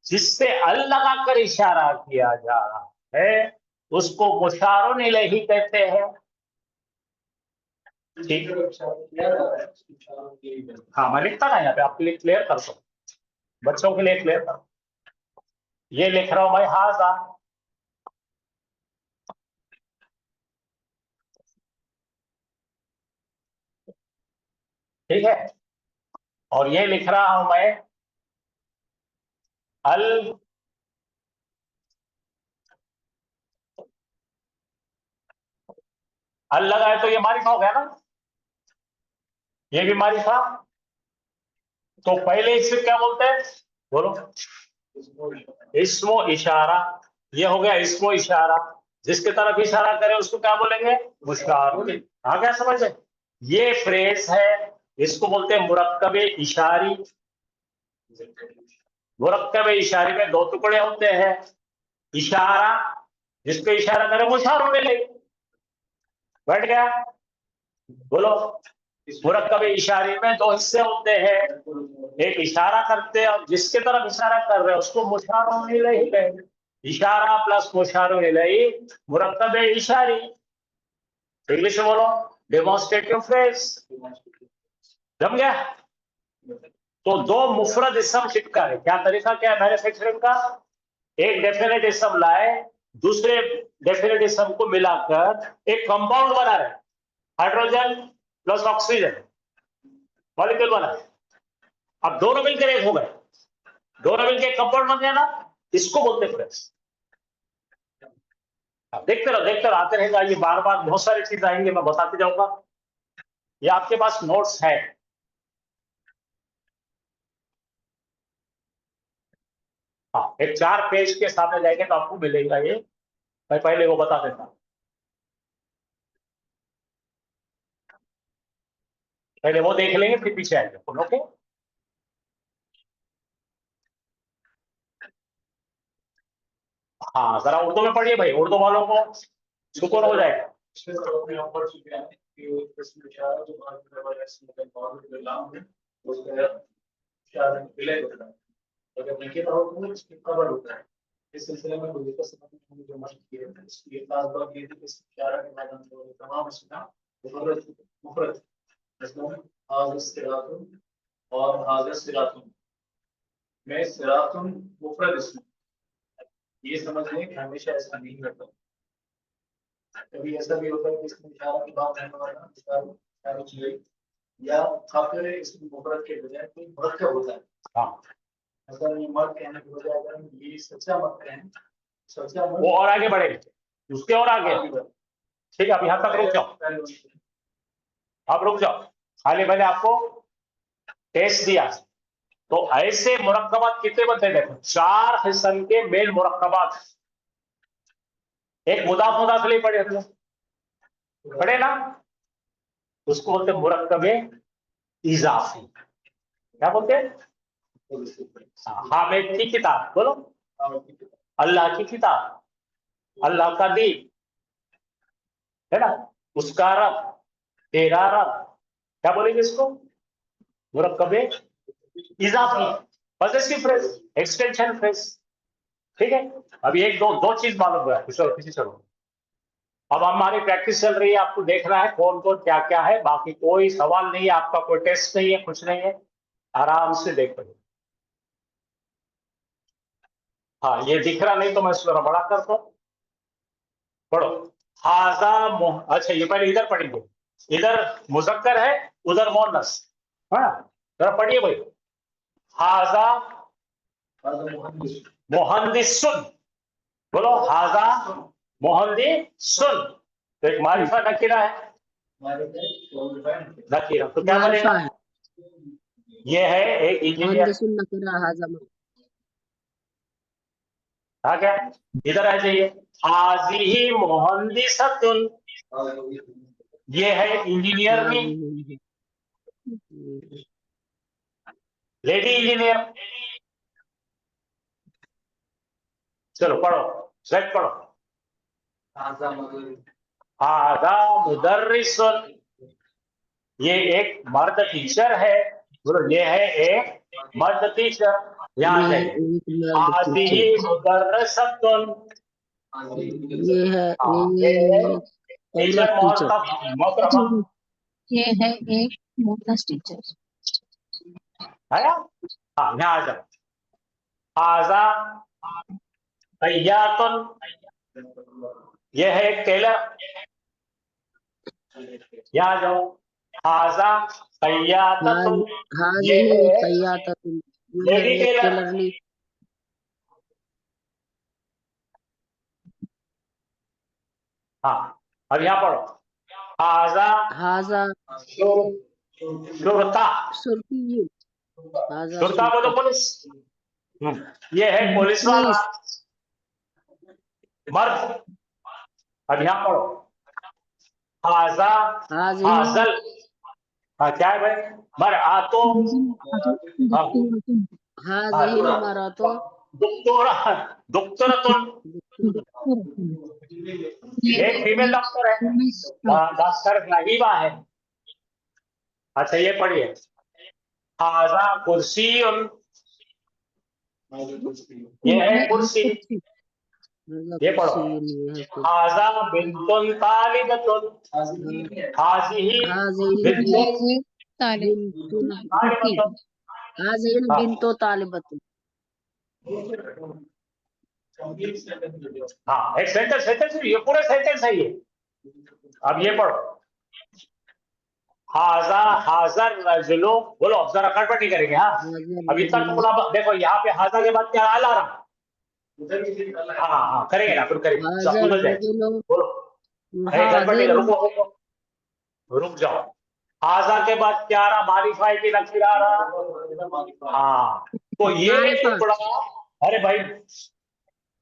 जिससे अल लगाकर इशारा किया जा रहा है उसको मुशारुन इलैही कहते हैं। ठीक, हाँ मैं लिखता ना यहाँ पे आपके लिए क्लियर कर दो, बच्चों के लिए क्लियर कर। ये लिख रहा हूं भाई हाजा, ठीक है, और ये लिख रहा हूं मैं अल। अल लगा है तो ये मारिफा हो गया ना, ये भी मारिफा। तो पहले इसे क्या बोलते हैं, बोलो इस्मो इशारा। ये हो गया इस्मो इशारा, जिसके तरफ इशारा करे उसको क्या बोलेंगे, मुशारुन। हाँ क्या समझ है, ये फ्रेज है, इसको बोलते हैं मुरक्कब इशारी। मुरक्कब इशारी में दो टुकड़े होते हैं, इशारा जिसको इशारा करे मुशारुन इलैही। बैठ गया, बोलो मुरक्कब इशारे में दो हिस्से होते हैं, एक इशारा करते हैं और जिसके तरफ इशारा कर रहे हैं उसको मुशारुन इलैही कहेंगे। इशारा प्लस मुशारुन इलैही मुरक्कब इशारी। इंग्लिश में बोलो डेमोन्स्ट्रेटिव फ्रेज। जम गया। तो दो मुफरद इसम चिपका है, क्या तरीका क्या है मैन्युफैक्चरिंग का, एक डेफिनेट इसम लाए, दूसरे डेफिनेट इसम को मिलाकर एक कंपाउंड बना रहे, हाइड्रोजन प्लस ऑक्सीजन मॉलिक्यूल बना। अब दोनों मिलकर एक हो गए, दोनों मिलकर कंपाउंड बन गया ना, इसको बोलते फ्रेज। आप देखते रहो आते रहेगा, ये बार बार बहुत सारी चीज आएंगे, मैं बताते जाऊंगा। ये आपके पास नोट्स है, हाँ एक 4 पेज के सामने जाएंगे तो आपको मिलेगा ये। मैं पहले वो बता देता हूं, पहले वो देख लेंगे फिर पीछे आएंगे। ओके, हाँ जरा उर्दू में पढ़िए भाई, उर्दू वालों को सुकून हो जाएगा। अगर लिखित हो तो इसकी कवर होता है। इस सिलसिले में बुजुर्गों से हमने जो मशक किए थे, इसकी खास बात ये थी कि इशारा के मैदान में तमाम इसका मुफरद मुफरद इसमें हाज़िर सिरातुन और हाज़िर सिरातुन में सिरातुन मुफरद इसमें, ये समझ लें कि हमेशा ऐसा नहीं करता। कभी ऐसा भी होता है कि इसमें इशारा की बात रहने वाला इशारा चाहिए या खातिर इसमें मुफरद के बजाय कोई मुरक्कब होता है। हाँ अगर ये मर्द कहने के बजाय अगर हम ये सच्चा मर्द कहें, सच्चा मर्द वो और आगे बढ़ेंगे, उसके और आगे। ठीक है, अब यहां तक रुक जाओ, आप रुक जाओ, खाली मैंने आपको टेस्ट दिया। तो ऐसे मुरक्कबात कितने बनते हैं, देखो 4 किस्म के मेन मुरक्कबात। एक मुदाफ मुदाफ इलैही पढ़े हम लोग, पढ़े ना, उसको बोलते हैं मुरक्कब इजाफी। क्या बोलते हैं, हामिद की किताब, बोलो अल्लाह की किताब, अल्लाह का दीन है ना, उसका रब, तेरा रब, क्या बोलेंगे इसको, मुरक्कब इजाफी, पॉजेसिव फ्रेज, एक्सटेंशन फ्रेज। ठीक है, अभी एक दो दो चीज मालूम हुआ है, किसी चलो। अब हमारी प्रैक्टिस चल रही है, आपको देखना है कौन कौन क्या क्या है, बाकी कोई सवाल नहीं है आपका, कोई टेस्ट नहीं है, कुछ नहीं है, आराम से देख पाइए। हाँ, ये दिख रहा नहीं तो मैं इसको बड़ा करता हूं, पढ़ो। हाजा अच्छा, ये पहले इधर पढ़ेंगे, इधर मुजक्कर है, उधर मोहनस। हाँ, जरा पढ़िए भाई। हाजा मोहंदिसुन, बोलो हाजा मोहंदिसुन। तो एक मारिफा नकीरा है, नकीरा तो क्या मारिफा बनेगा? है। ये है एक इंजीनियर। मुहद्दिसुन नकीरा हाजा हाँ, क्या इधर आ जाइए। हाजिही मोहंदिसतुन, ये है इंजीनियर भी, लेडी इंजीनियर। चलो पढ़ो, सेट पढ़ो। हाजा मुदर्रिसुन, ये एक मर्द टीचर है, बोलो ये है एक मर्द टीचर। यहाँ ये जाइए। एक मर्द हाजिही टीचर। मुदर्रिसतुन, ये है एक टीचर औरत मोहतरमा ये है एक मोनस टीचर। है। हाँ, यहाँ आ जाओ। हाजा तैयातुन, ये है एक टेलर। यहाँ आ जाओ। हाजा तैयातुन, ये हाजिही है तैयातुन, ये है लेडी एक टेलर। टेलरनी। हाँ, अब यहाँ पढ़ो। हाजा हाजा शुरता, सुरती, हाजा शुरता को तो सुरता पुलिस। ये है पुलिस वाला पुलिस। मर्द। अब यहाँ पढ़ो। हाजा हाजिही हाजल, हाँ क्या है भाई? मर आतो, हाँ, हाजिही मरातो दुक्तोरा, दुक्तोरतुन, एक फीमेल डॉक्टर है, डॉक्टर नहीबा है। अच्छा, ये पढ़िए। हाजा कुर्सी, ये है कुर्सी। मतलब ये पढ़ो। कुर्सी नहीं है कुर्सी। हाजा बिंतुन तालिबतुन, हाजिही हाजिही बिंतुन बिंतुल तालिबतुन। हाजिही हाँ, बिंतो तालिबतुन। हाँ, एक सेंटेंस सेंटेंस ये पूरे सेंटेंस है ये। अब ये पढ़ो। हाजा हाजर रजुलो, बोलो जरा खटपट नहीं करेंगे। हाँ, अभी तक पूरा देखो, यहाँ पे हाजा के बाद क्या आ रहा। हाँ हाँ, करेंगे ना, फिर करेंगे। हाजर उधर जाए, रजुलो बोलो। अरे खटपट नहीं कर, हाजिर रुक जाओ। हाजा के बाद क्या आ रहा? मारिफाई की नकीर आ रहा। हाँ, तो ये मारिफा। टुकड़ा, अरे भाई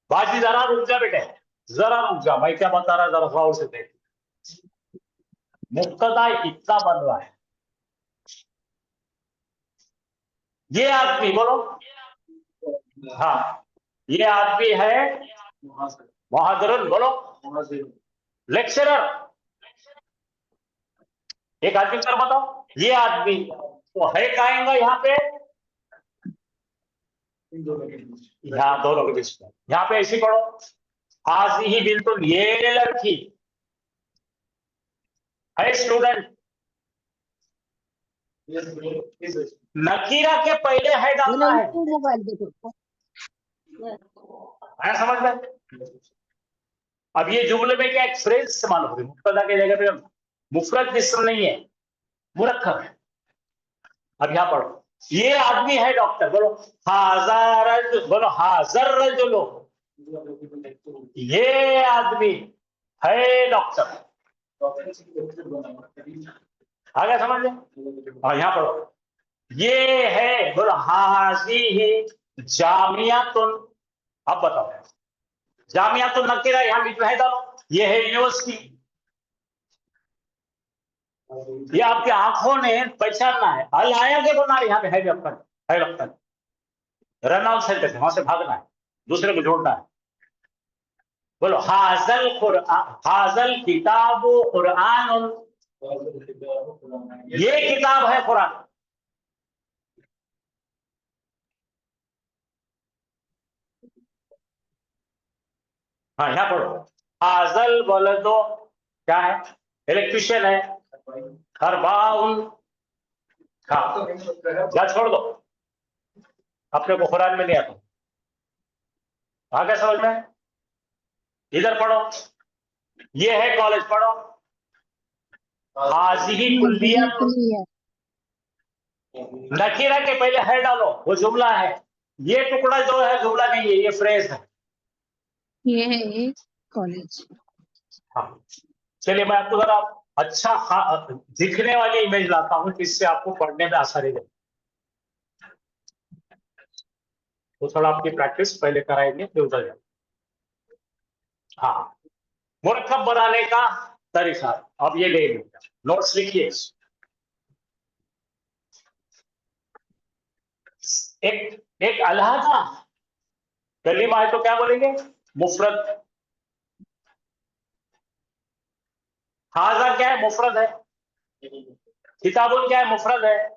बाजी जरा रुक जा बेटे, जरा रुक जा, मैं क्या बता रहा, जरा गौर से देख। मुक्तदा इतना बन रहा है। ये आदमी, बोलो। हाँ, ये आदमी है मुहादिरुन, बोलो लेक्चरर। एक आदमी कर बताओ, ये आदमी तो है कहेंगा यहाँ पे, यहाँ दोनों के बीच में, यहाँ पे ऐसी पढ़ो। हाज़िही बिल्कुल, ये लड़की है स्टूडेंट। नकीरा के पहले है डालना है, मोबाइल देखो। आया समझ में? अब ये जुमले में क्या एक फ्रेज इस्तेमाल हो गई, मुब्तदा की जगह पे मुफरद जिस्म नहीं है, मुरक्कब है। अब यहाँ पढ़ो। ये आदमी है डॉक्टर, बोलो हाजर, बोलो हाजर रजुलो, ये आदमी है डॉक्टर। आ गया समझ में? और यहाँ पढ़ो। ये है, बोलो हाज़िही जामियातुन। अब बताओ, जामियातुन नकीरा यहाँ बीच में है डालो, ये है यूनिवर्सिटी। ये आपकी आंखों ने पहचानना है। अल आया के बना यहाँ पे है डॉक्टर, है डॉक्टर। रन आउट सेंटेंस वहां से भागना है, दूसरे को जोड़ना है। बोलो हाजल कुरआन, हाजल किताबु कुरआन, ये किताब है कुरान। हाँ यहाँ पढ़ो। हाजल वलदो क्या है? इलेक्ट्रिशियन है। खरबाउन, हाँ या छोड़ दो, अपने को कुरान में नहीं आता। आगे समझ में? इधर पढ़ो, ये है कॉलेज, पढ़ो। हाजिही कुल्लिया, कुल्लिया, नकीरा के पहले है डालो, वो जुमला है। ये टुकड़ा जो है जुमला नहीं है, ये फ्रेज है। ये है एक कॉलेज। हाँ चलिए, मैं आपको जरा अच्छा दिखने वाली इमेज लाता हूँ, जिससे आपको पढ़ने में आसानी लगे। तो थोड़ा आपकी प्रैक्टिस पहले कराएंगे फिर उधर जाए। हाँ, मुरक्कब बनाने का तरीका, अब ये ले लीजिए, नोट्स लिखिए। एक एक अलहदा कलीमा है तो क्या बोलेंगे? मुफरद। हाजा क्या है? मुफरद है। किताबुन क्या है? मुफरद है।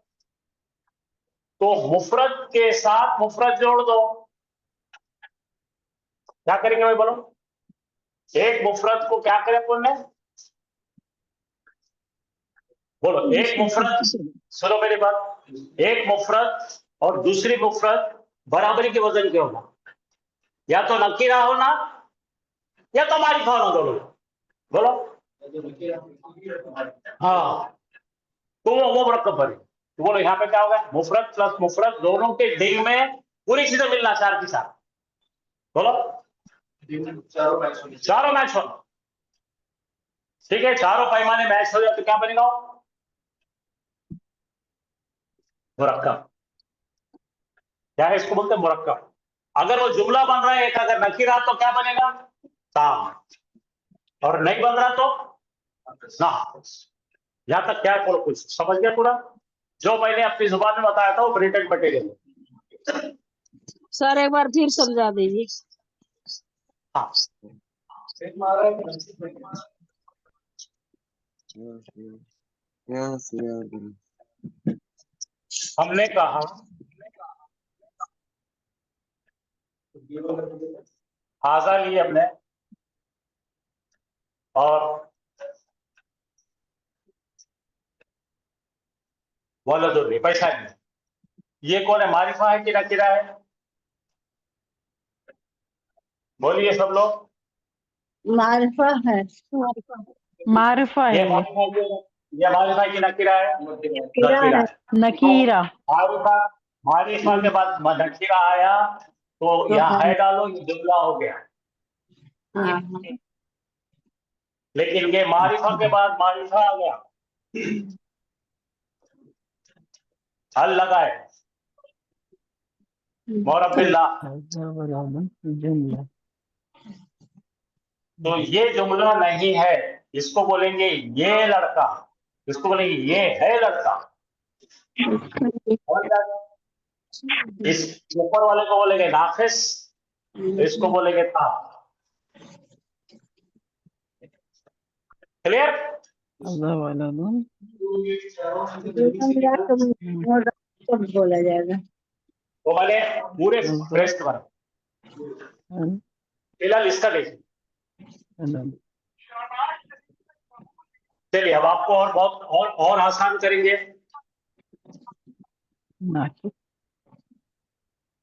तो मुफरद के साथ मुफरद जोड़ दो। क्या करेंगे भाई बोलो? एक मुफरद को क्या करें बोलने? बोलो, एक मुफरद, सुनो मेरी बात, एक मुफरद और दूसरी मुफरद बराबरी के वजन के होना, या तो नकीरा होना या तो मारिफा होना, दोनों। बोलो हाँ, तो वो मुरक्कब बने। तो बोलो यहाँ पे क्या होगा? मुफरद प्लस मुफरद दोनों के डिंग में पूरी चीजें मिलना, चार की चार। बोलो चारों मैच होना। ठीक है, चारों पैमाने मैच हो जाए तो क्या बनेगा? मुरक्कब। क्या है? इसको बोलते हैं मुरक्कब। अगर वो जुमला बन रहा है एक, अगर नकीरा तो क्या बनेगा? ताम। और नहीं बन रहा तो ना। यहां तक क्या है? कुछ समझ गया पूरा? जो मैंने अपनी जुबान में बताया था वो रिटन मटेरियल। सर एक बार फिर समझा दीजिए। हाँ, हमने कहा हाजा लिए हमने, और वलदुर्री पैसा नहीं। ये कौन है? मारिफा है कि नकीरा है? बोलिए सब लोग। मारिफा है। मारिफा ये है, मारिफा की नकीरा है? नकीरा है। नकीरा। मारिफा, मारिफा के बाद नकीरा आया तो यहाँ है डालो, ये जुमला हो गया। हाँ, लेकिन ये मारिफा के बाद मारिफा आ गया, हल लगाए मोरबिल्ला, जुमला। तो ये जुमला नहीं है। इसको बोलेंगे ये लड़का, इसको बोलेंगे ये है लड़का। और क्या? इस ऊपर वाले को बोलेंगे नाफिस, इसको बोलेंगे था। क्लियर? बोला जाएगा। तो मैंने पूरे फ्रेश बना, फिलहाल इसका देखिए। चलिए अब आपको और बहुत और आसान करेंगे।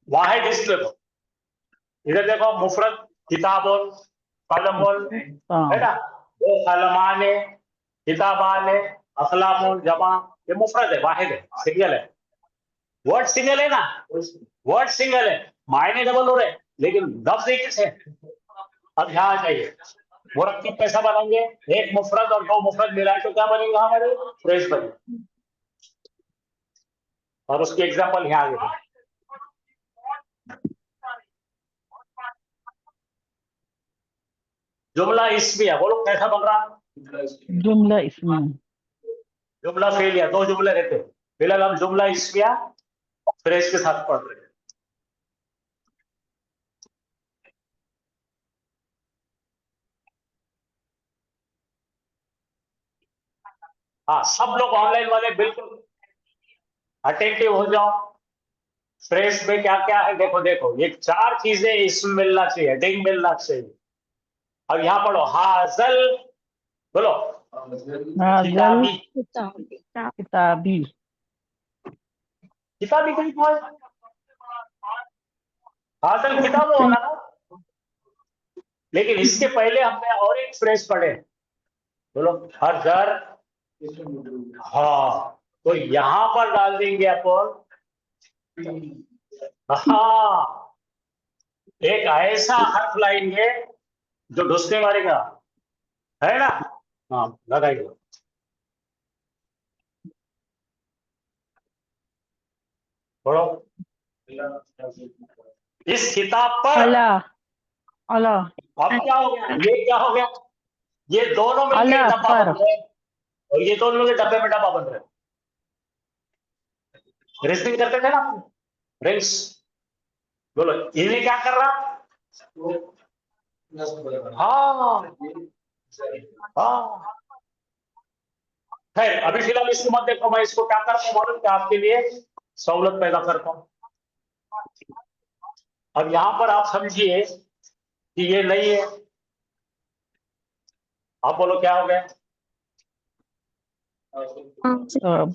वाहिद डिस्प्ले को इधर देखो, मुफरत किताबुन, कलमुन, है ना? वो कलमाने, किताबाने, अखलामुन, जमा, ये मुफरत है, वाहिद है, सिंगल है। वर्ड सिंगल है ना, वर्ड सिंगल है, मायने डबल हो रहे, लेकिन लफ्ज एक है। अब यहाँ आ जाइए, मुरक्कब कैसा बनाएंगे? एक मुफरत और दो मुफरत मिलाए तो क्या बनेगा हमारे? फ्रेश बनेगा। और उसकी एग्जांपल यहाँ आगे। जुमला इस्मिया, बोलो कैसा बन रहा? जुमला इसमें जुमला फेलिया, दो जुमले रहते हैं। फिलहाल हम जुमला इस्मिया फ्रेश के साथ पढ़ रहे हैं। हाँ, सब लोग ऑनलाइन वाले बिल्कुल अटेंटिव हो जाओ। फ्रेश में क्या क्या है देखो, देखो ये चार चीजें इसमें मिलना चाहिए, डिंग मिलना चाहिए। अब यहाँ पढ़ो हाजल, बोलो हाजल किताबी। किताबी। किताबी कहीं था, हाजल किताब होगा ना। लेकिन इसके पहले हमने और एक फ्रेज पढ़े, बोलो हजर। हाँ, तो यहां पर डाल देंगे अपन, हाँ, एक ऐसा हर्फ लाएंगे जो ढुसने मारेगा, है ना। हाँ, लगाइए। पढ़ो, इस किताब पर। अला अला अब क्या हो गया, ये क्या हो गया, ये दोनों मिलकर अला डब्बा पर। बन रहे हैं, और ये दोनों मिलकर डब्बे में डब्बा बन रहे हैं। रेसलिंग करते थे ना रिंग्स, बोलो इन्हें क्या कर रहा। हाँ हाँ, खैर अभी फिलहाल इसको मत देखो, मैं इसको क्या करता हूँ मालूम, क्या आपके लिए सहूलत पैदा करता हूँ। अब यहां पर आप समझिए कि ये नहीं है, आप बोलो क्या हो गया। किताब।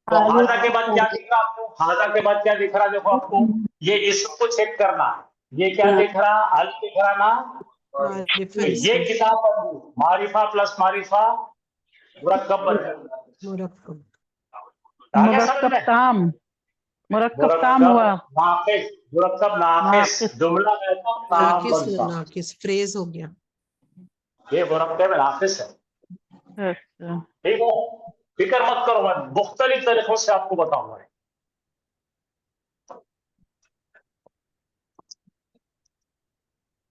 तो हाजा के बाद क्या दिख रहा आपको, हाजा के बाद क्या दिख रहा देखो आपको, ये इसम को चेक करना, ये क्या दिख रहा, अल दिख रहा ना। तो ये किताब मारिफा प्लस मारिफा मुरक्कब बन गया। मुरक्कब आ गया समझ मुरक्कब में? ताम, मुरक्कब ताम हुआ। नाकिस, मुरक्कब नाकिस, नाकिस। जुमला है तो नाम नाकिस बनता, नाकिस फ्रेज हो गया। ये मुरक्कब नाकिस है। अच्छा। ठीक है, फिक्र मत करो, मैं मुख्तलिफ तरीकों से आपको बताऊंगा।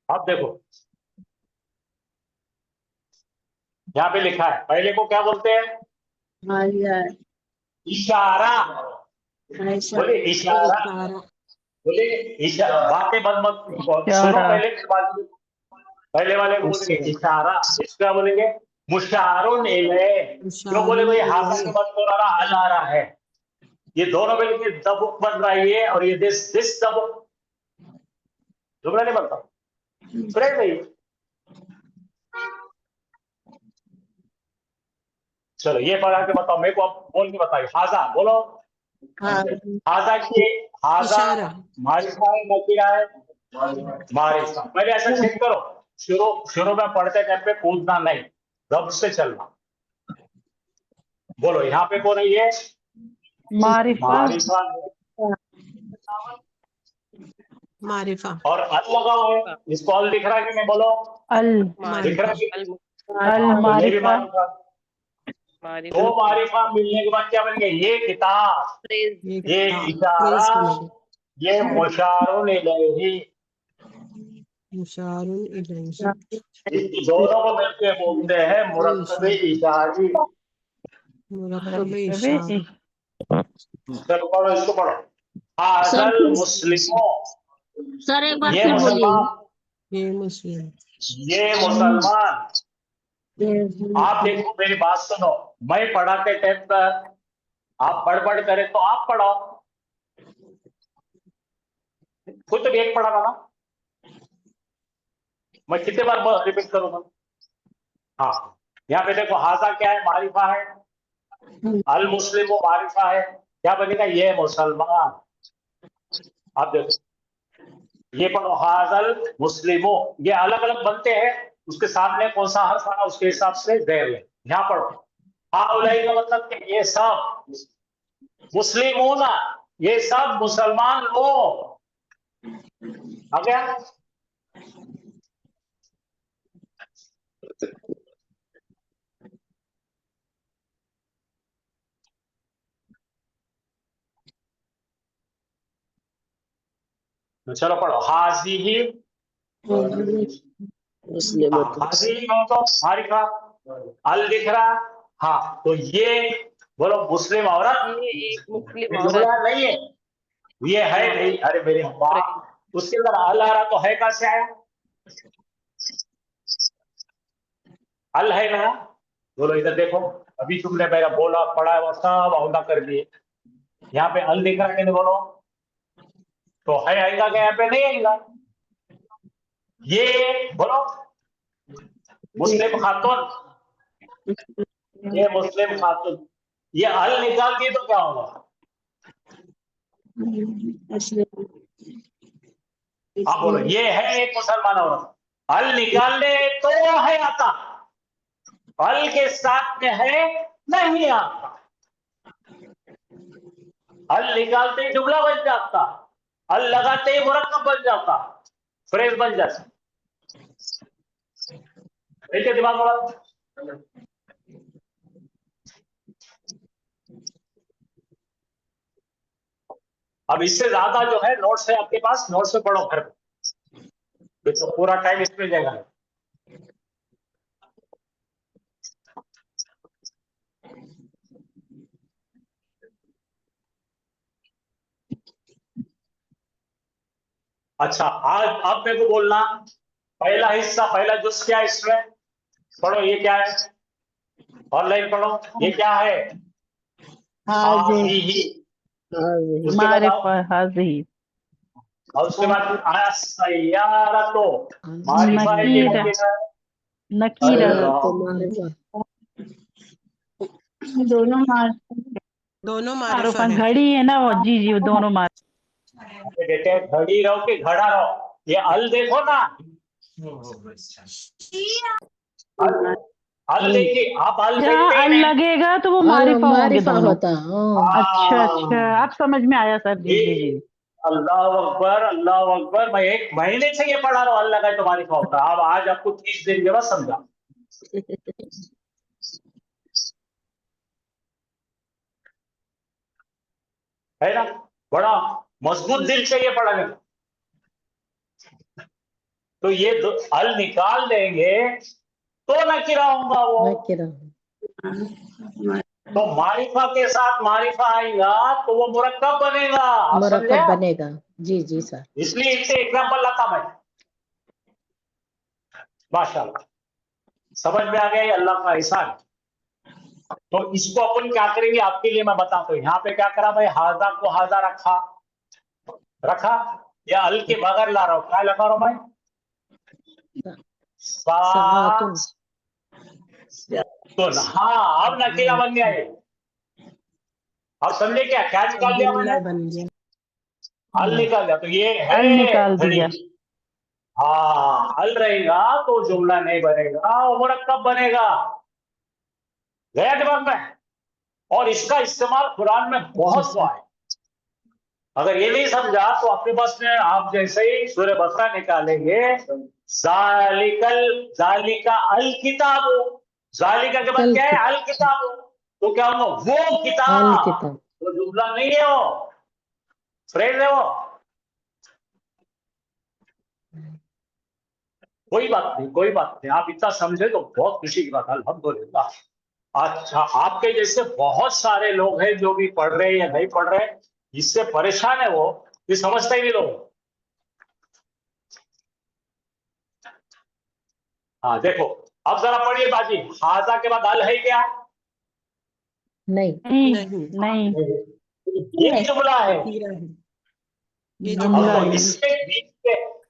आप देखो यहाँ पे लिखा है, पहले को क्या बोलते हैं, इशारा। बोले इशारा, इशारा बोले इशारा, बातें बंद मत सुनो, इशारा। पहले के बाद पहले वाले को बोलेंगे इशारा, इसको क्या बोलेंगे, मुशारुन इलैह। क्यों बोले भाई, हाथ के बाद तो अल आ रहा है, ये दोनों मिलकर दबुक बन रहा है ये, और ये दिस दबुक, जुमला नहीं बनता, फ्रेज है ये। चलो ये पढ़ा के बताओ, मेरे को अब बोल के बताइए, हाजा बोलो। हाजा की हाजा इशारा मारिफा है नकीरा है, मारिफा। पहले ऐसा चेक करो, शुरू शुरू में पढ़ते टाइम पे कूदना नहीं, रब से चलना। बोलो यहाँ पे कौन है ये, मारिफा। मारिफा, मारिफा और अल लगा हुआ है, इसको अल दिख रहा है कि नहीं, बोलो अल दिख रहा है कि अल तो ये भी मारिफा। मारिफा। दो मारिफा मिलने के बाद क्या बन गया, ये किताब, ये इशारा, ये मुशारुन इलैही। मुशारुन इलैही इस दोनों को मिलके बोलते हैं मुरक्कब इशारी। मुरक्कब इशारा। चलो पढ़ो, इसको पढ़ो, हाज़ल मुस्लिमों, सर एक बार ये फिर बोलिए। मुसलमान, ये मुस्लिम ये मुसलमान। आप देखो मेरी बात सुनो, मैं पढ़ाते टाइम पर आप पढ़ करे तो आप पढ़ाओ, खुद तो एक पढ़ा था ना, मैं कितने बार रिपीट करूंगा। हाँ, यहाँ पे देखो हाजा क्या है, मारिफा है, अल मुस्लिम वो मारिफा है, क्या बनेगा, ये मुसलमान। आप देखो ये पढ़ो, हाजल मुस्लिमो, ये अलग अलग बनते हैं, उसके साथ में कौन सा हर्फ आना उसके हिसाब से गैर ले। यहाँ पढ़ो, हाउलाई का मतलब कि ये सब, मुस्लिमोना ये सब मुसलमान लोग। आ गया, तो चलो पढ़ो, हाजी ही, हाजी ही हो तो मारिफा, अल दिख रहा, हाँ, तो ये बोलो मुस्लिम औरत, जुमला नहीं है, ये है नहीं, अरे मेरे माँ, उसके अंदर अल आ रहा तो है कहां से आया, अल है ना। बोलो इधर देखो, अभी तुमने मेरा बोला पढ़ा वो सब औंधा कर दिए, यहाँ पे अल दिख रहा है कि नहीं, बोलो तो है आएगा क्या, यहाँ पे नहीं आएगा, ये बोलो मुस्लिम खातून, ये मुस्लिम खातून, ये अल निकाल दिए तो क्या होगा? आप बोलो ये है एक मुसलमान औरत, अल निकाल दे तो है आता, अल के साथ में है नहीं आता। अल निकालते ही जुमला बन जाता, अल लगाते ही मुरक्कब बन जाता, फ्रेज बन जाता। ठीक है, दिमाग वाला। अब इससे ज्यादा जो है नोट्स है आपके पास, नोट्स में पढ़ो घर पे, तो पूरा टाइम इसमें जाएगा। अच्छा, आज आप मेरे को बोलना पहला हिस्सा, पहला जुज क्या है इसमें, पढ़ो ये क्या है, ऑनलाइन पढ़ो ये क्या है। हाज़िही। उसके बाद मारिफा हाज़िही। और उसके बाद आया सय्यारतो, मारिफा है कि नकीरा। नकीरा? नकीरा। अरे वाह। दोनों मार दोनों मारूफ मारिफा है। घड़ी है ना वो, जी जी वो दोनों मार। बेटे घड़ी रहो कि घड़ा रहो, ये अल देखो ना, अल देखिए, आप अल जहाँ देखते ही अल नहीं। लगेगा तो वो मारिफा होंगे मारिफा दोनों। होता। अच्छा अच्छा, अब समझ में आया सर। जी जी जी। अल्लाह अकबर, अल्लाह अकबर। मैं 1 महीने से ये पढ़ा रहा हूँ, अल्लाह का तुम्हारी खौफ था। अब आज आपको 30 दिन के बाद समझा। है ना, बड़ा मजबूत दिल चाहिए पढ़ने को। तो ये अल निकाल देंगे तो नकीरा होगा वो। तो मारिफा के साथ मारिफा आएगा तो वो मुरक्कब बनेगा, आप समझे? मुरक्कब बनेगा। जी जी सर। इसलिए इससे एग्जाम्पल लाता मैं। माशाल्लाह, समझ में आ गया, ये अल्लाह का एहसान। तो इसको अपन क्या करेंगे आपके लिए मैं बताता हूँ। यहाँ पे क्या करा भाई, हाजा को हाजा रखा, रखा, या अल के बगैर ला रहा हूँ, क्या लगा रहा हूँ भाई? सातुन। तो हाँ, अब नकीरा बन गया ये। अब समझे क्या क्या निकाल लिया मैंने? बन गया। अल निकाल लिया, तो ये है अल निकाल घड़ी। दिया। हाँ, अल रहेगा तो जुमला नहीं बनेगा, वो मुरक्कब बनेगा। गया दिमाग में? और इसका इस्तेमाल कुरान में बहुत हुआ है। अगर ये नहीं समझा तो अपने पास में आप जैसे ही सूरह बकरा निकालेंगे, जालिका अल किताब, जालिका के बाद क्या है? अल किताब। तो क्या होगा? वो किताब, वो जुमला नहीं है, वो फ्रेज है वो। कोई बात नहीं, कोई बात नहीं, आप इतना समझे तो बहुत खुशी की बात है, अल्हम्दुलिल्लाह। अच्छा, आपके जैसे बहुत सारे लोग हैं जो भी पढ़ रहे हैं या नहीं पढ़ रहे, इससे परेशान है वो, ये समझते ही नहीं लोग। हाँ देखो, अब जरा पढ़िए बाजी, हाजा के बाद अल है क्या? नहीं नहीं, ये जुमला है। ये अब जुमला तो है।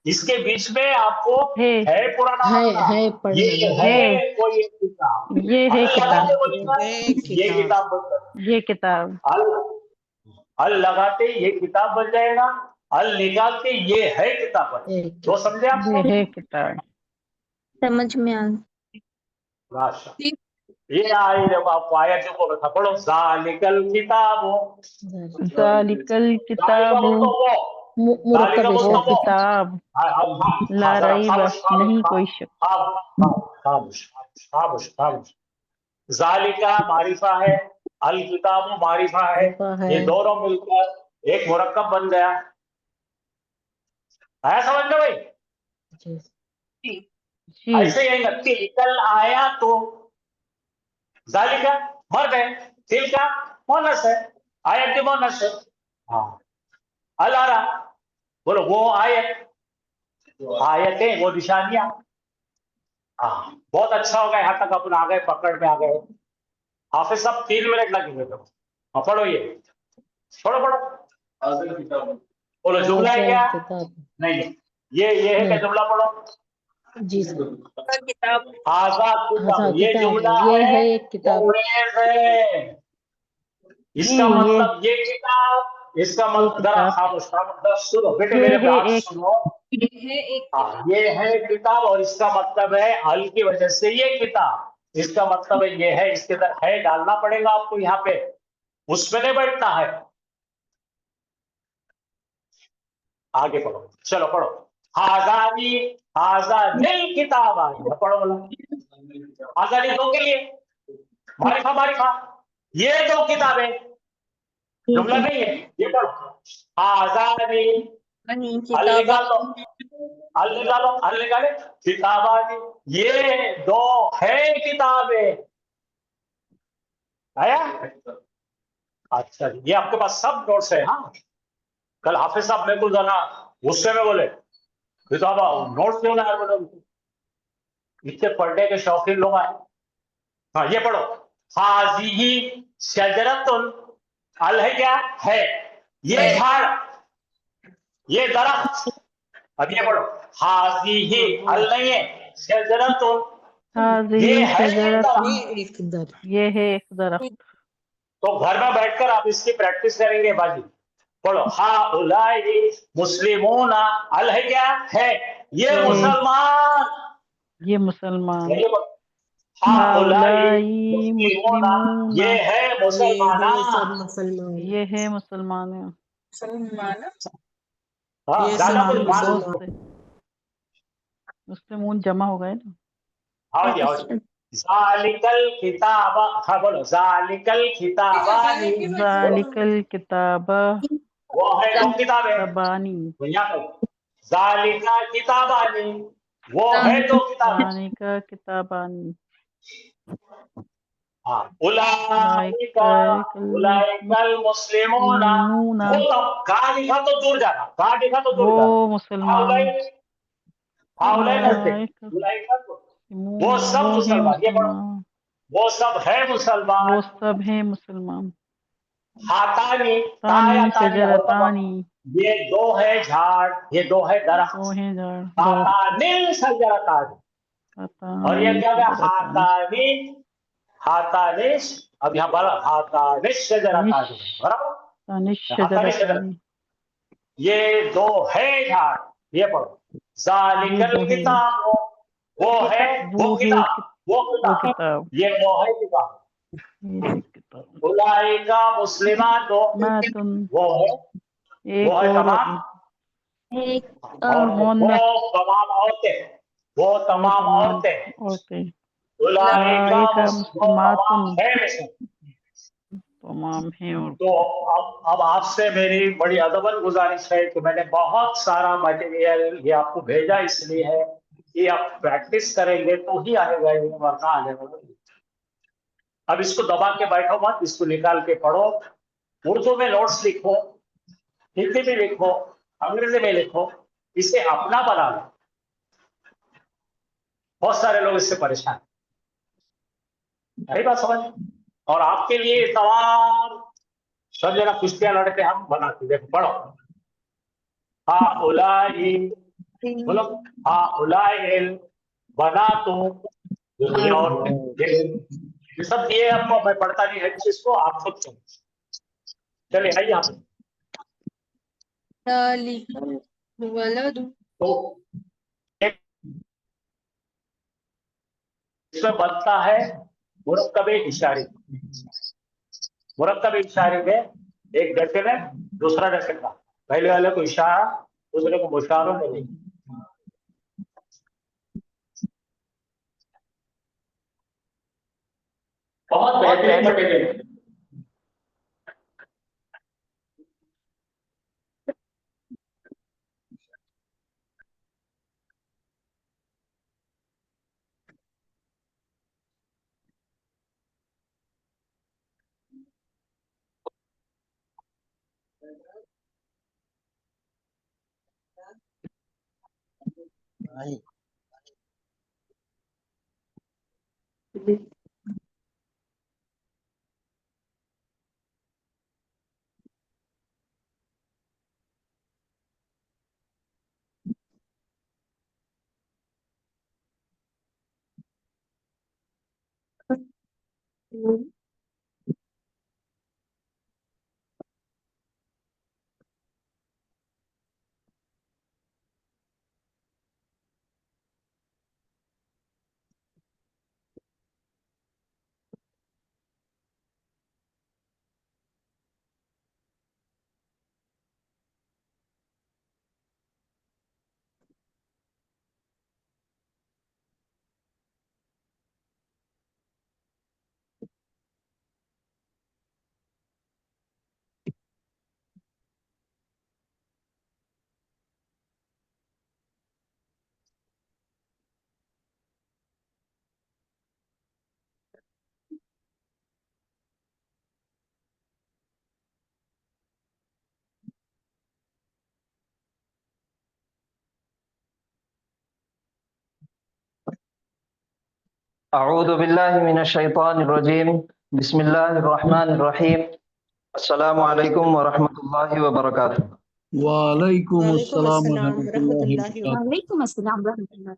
इसके बीच में आपको है पढ़ाना होगा। ये है कोई एक किताब, ये है अल किताब, लगाते बोलिएगा, ये किताब बन जाएगी। ये किताब। अल लगाते ये किताब बन जाएगा, अल निकालते ये है किताब बन जाएगा। तो समझे आप? ये है किताब। समझ में आ राशा ये आई, जब आपको आयत जो बोला था, पढ़ो जालिकल किताब, जालिकल किताब, जालिका वो बोल दो वो। किताब ला जरा रईब खामोश नहीं कोई शक। खामोश खामोश खामोश। जालिका मारिफा है, अल किताब मारिफा है, ये दोनों मिलकर एक मुरक्कब बन गया। आया समझ में भाई? जी। ऐसे ही तिलकल आया तो जालिका मर्द है, तिलका मोनस है, आयत की मोनस है। हाँ, अल आ रहा, बोलो वो आयत, आयतें वो निशानियां। हाँ, बहुत अच्छा होगा, यहाँ तक अपन आ गए, पकड़ में आ गए। हाफिज साहब 3 मिनट लगेंगे तो। हाँ पढ़ो ये, पढ़ो पढ़ो। बोलो जुमला है क्या? नहीं, ये है क्या जुमला पढ़ो। जी सर। हाजा हाँ किताब, ये किताब जुमला ये है, है एक किताब। मुनीर है। इसका ये मतलब ये किताब, इसका मतलब जरा किताब। खामोश खामोश जरा सुनो बेटे, ये मेरे है बात एक सुनो। हाँ, ये है किताब और इसका मतलब है अल की वजह से ये किताब, इसका मतलब है ये है, इसके अंदर है डालना पड़ेगा आपको यहाँ पे, उसमें नहीं बैठना है। आगे पढ़ो, चलो पढ़ो। हाजानी, हाजानिल किताब, आगे पढ़ो बोला। हाजानी दो के लिए, मारिफा मारिफा, ये दो किताबें, जुमला नहीं है, ये पढ़ो। हाजानी, अल निकालो, अल निकालो, अल निकाले, किताबानी, ये दो है किताबें। आया? अच्छा, ये आपके पास सब नोट्स है। हाँ, कल हाफिज साहब मेरे को जाना गुस्से में बोले, किताब नोट्स क्यों लाए बोले, इतने पढ़ने के शौकीन लोग आए। हाँ, ये पढ़ो। हाजिही शजरतुन, अल है क्या है, ये झाड़, ये दरख्त। अब ये पढ़ो, हाजिही, अल नहीं है, शजरतुन, ये हाज़िही है एक शजरतुन, दरख्त। ये एक दर। ये है एक दरख्त। तो घर में बैठकर आप इसकी प्रैक्टिस करेंगे बाजी। पढ़ो, हा उलाई मुस्लिमूना, अल है क्या है, ये मुसलमान। ये मुसलमान। ये पढ़ो, हा उलाई हाउलाई मुस्लिमूना, मुस्लिमूना, ये है ये मुसलमाना। है सब मुसलमान। ये है मुसलमान। हाँ, ये सब ज्यादा कुछ है मुस्लिम बात। बहुत मुसलमान। से मुस्लिमून जमा हो गए ना। आओ जी, आओ जी। जालिकल किताबा, हाँ बोलो, जालिकल किताबानी, बोलो। ज़ालिकल किताब वो है दो किताबें, तबानी, भैया को, जालिका किताबानी, वो है दो किताबें। ज़ालिका किताबानी, हाँ, उलाइका, लाइकल उलाइकल मुस्लिमूना, मुस्लिमूना, वो तब कहा लिखा तो दूर जाना, कहा लिखा तो दूर वो जाना। मुसलमान। हाउलाई, हाउलाई नजदीक, उलाइका उलाइका तो, वो मुस्लिमूना, सब वो है मुसलमान, ये पढ़ो, मुसलमान। वो सब है वो मुसलमान। सब है मुसलमान। हातानी, ताया तानी तानी है, और तब शजरतानी, ये दो है झाड़, ये दो है वो दरख्त। है दरख्त। हातानिल शजरतानी, और ये तानी क्या है, शजरतानी, हातानी, हातानिश। अब यहाँ पर हातानिश निश शजरतानी, बराबर। तानिश हातानिश शजरतानी, शजरतानी, ये दो है झाड़, ये पढ़ो। ये जालिकल दो है, किताब, वो है वो वो है किताब, वो वो किताब, किताब, ये वो है किताब। ये है किताब। उलाइका मुस्लिमात, मातुन, वो एक है और तमाम एक औरतें, वो मोहन्नस, तमाम औरतें, वो वो तमाम तमाम औरतें। औरतें। उलाइका उलाइका वो तमाम मुस्लिमातुन, है में से। तमाम है तो औरतें। अब आपसे मेरी बड़ी अदबन गुजारिश है कि मैंने बहुत सारा मटेरियल ये आपको भेजा इसलिए है कि आप प्रैक्टिस करेंगे तो ही आएगा, ये वरना आएगा नहीं। अब इसको दबा के बैठो मत, इसको निकाल के पढ़ो, उर्दू में नोट्स लिखो, हिंदी में लिखो, अंग्रेजी में लिखो, इसे अपना बना लो। बहुत सारे लोग इससे परेशान हैं। यही बात समझ। और आपके लिए तमाम सब जगह कुश्तियां लड़ते हम बनाते, देखो पढ़ो। हा उलाई, बोलो, हा उलाई बना तो, ये और ये सब ये आपको, मैं पढ़ता नहीं है इस चीज को, आप खुद सुनो। चलिए आइए यहाँ पे। तो एक इसमें बनता है मुरक्कब इशारे, मुरक्कब इशारे में एक डशन है, दूसरा डशन का, पहले वाले को इशारा, दूसरे को मुशारा नहीं। बहुत बेहतरीन मटेरियल है। अऊज़ु बिल्लाहि मिनश शैतानिर रजीम बिस्मिल्लाहिर रहमानिर रहीम अस्सलामु अलैकुम व रहमतुल्लाहि व बरकातुहू। वालेकुम वालेकुम अस्सलाम अस्सलाम रहमतुल्लाहि रहमतुल्लाहि व वबरकातुहू। वालेकुम अस्सलाम रहमतुल्लाह।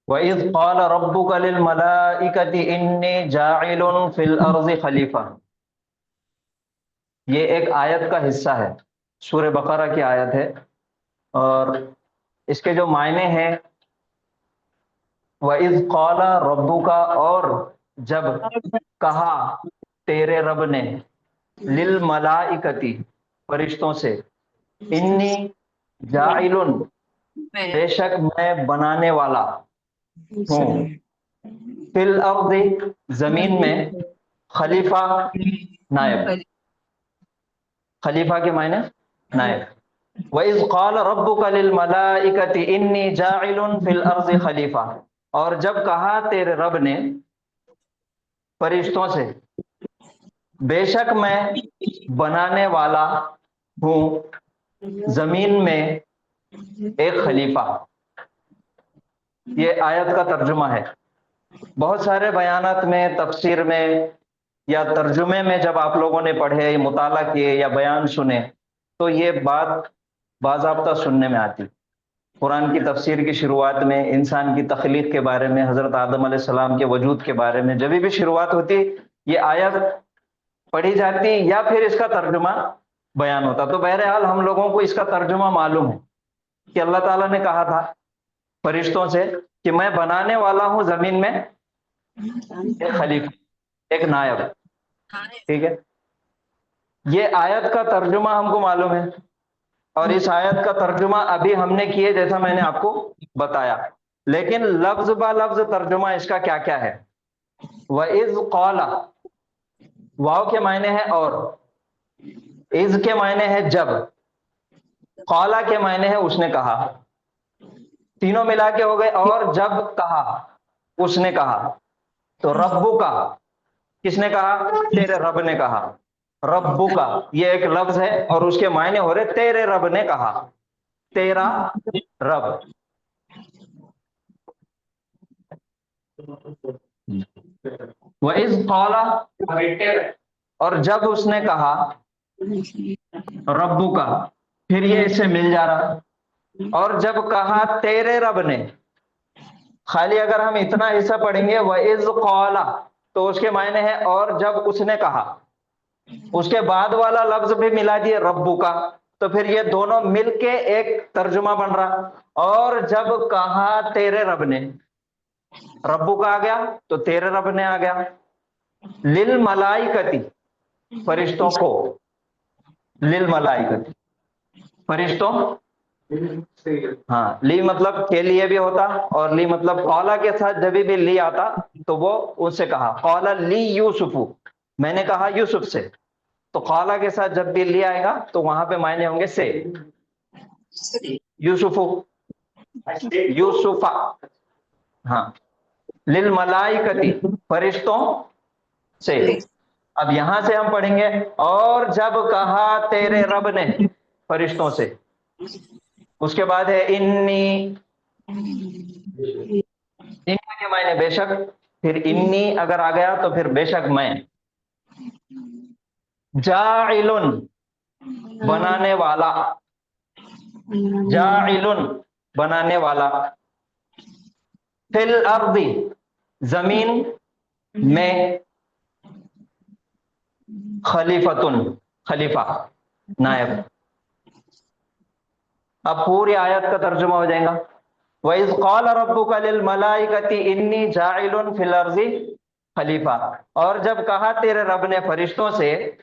व इज़ क़ाल रब्बुका लिल मलाइकति इन्नी जाइलुन फिल अर्ज़ि खलीफा। ये एक आयत का हिस्सा है, सूरह बकरा की आयत है, और इसके जो मायने हैं, व इज़ क़ाल रब्बुका, और जब कहा तेरे रब ने, लिल मलाइकति फरिश्तों से, इन्नी जाइलुन बेशक मैं बनाने वाला हूँ, फिल अर्ज़ि जमीन में, खलीफा नायब। खलीफा के मायने नायब। व इज़ क़ाल रब्बुका लिल मलाइकति इन्नी जाइलुन फिल अर्ज़ि खलीफा, और जब कहा तेरे रब ने फरिश्तों से, बेशक मैं बनाने वाला हूँ जमीन में एक खलीफा। ये आयत का तर्जुमा है। बहुत सारे बयानात में, तफसीर में या तर्जुमे में जब आप लोगों ने पढ़े, मुताला किए या बयान सुने, तो ये बात बाज़ाब्ता सुनने में आती। कुरान की तफसीर की शुरुआत में इंसान की तख्लीक के बारे में, हज़रत आदम अलैहिस्सलाम के वजूद के बारे में जब भी शुरुआत होती, ये आयत पढ़ी जाती या फिर इसका तर्जुमा बयान होता। तो बहरहाल हम लोगों को इसका तर्जुमा मालूम है कि अल्लाह ताला ने कहा था फरिश्तों से कि मैं बनाने वाला हूं जमीन में एक खलीफा, एक नायब। ठीक है, ये आयत का तर्जुमा हमको मालूम है, और इस आयत का तर्जुमा अभी हमने किए जैसा मैंने आपको बताया। लेकिन लफ्ज बा लफ्ज तर्जुमा इसका क्या क्या है। व इज़ क़ाला, वाव के मायने है और, इज़ के मायने है जब, क़ाला के मायने है उसने कहा, तीनों मिला के हो गए। और जब कहा, उसने कहा। तो रब्बु का, किसने कहा? तेरे रब ने कहा। रब्बु का ये एक लफ्ज है और उसके मायने हो रहे तेरे रब ने कहा, तेरा रब। वइज़ क़ाला, और जब उसने कहा, रब्बु का, फिर ये इससे मिल जा रहा। और जब कहा तेरे रब ने, खाली अगर हम इतना हिस्सा पढ़ेंगे वइज़ क़ाला, तो उसके मायने है और जब उसने कहा, उसके बाद वाला लफ्ज भी मिला दिए रब्बु का, तो फिर ये दोनों मिलके एक तर्जुमा बन रहा। और जब कहा तेरे रब ने, रब्बु का आ गया तो तेरे रब ने आ गया। लिल मलाइकती, फरिश्तों को, लिल मलाइकती, फरिश्तों। हाँ, ली मतलब के लिए भी होता, और ली मतलब कौला के साथ जब भी ली आता तो वो उससे कहा। कौला ली यूसुफु, मैंने कहा यूसुफ से। तो कौला के साथ जब भी ली आएगा तो वहां पे मायने होंगे से। यूसुफु, यूसुफा। हाँ, लिल मलाइकती, फरिश्तों से। अब यहां से हम पढ़ेंगे, और जब कहा तेरे रब ने फरिश्तों से, उसके बाद है इन्नी, इन्नी के मायने बेशक, फिर इन्नी अगर आ गया तो फिर बेशक मैं। जाइलुन, बनाने वाला, जाइलुन, बनाने वाला। फिल अर्दी, जमीन में, खलीफतुन, खलीफा, नायब। अब पूरी आयत का तर्जुमा हो जाएगा। वइज़ क़ाल रब्बुका लिल मलाइकति इन्नी जाइलुन फिल अर्ज़ि खलीफा। और जब कहा तेरे रब ने फरिश्तों से,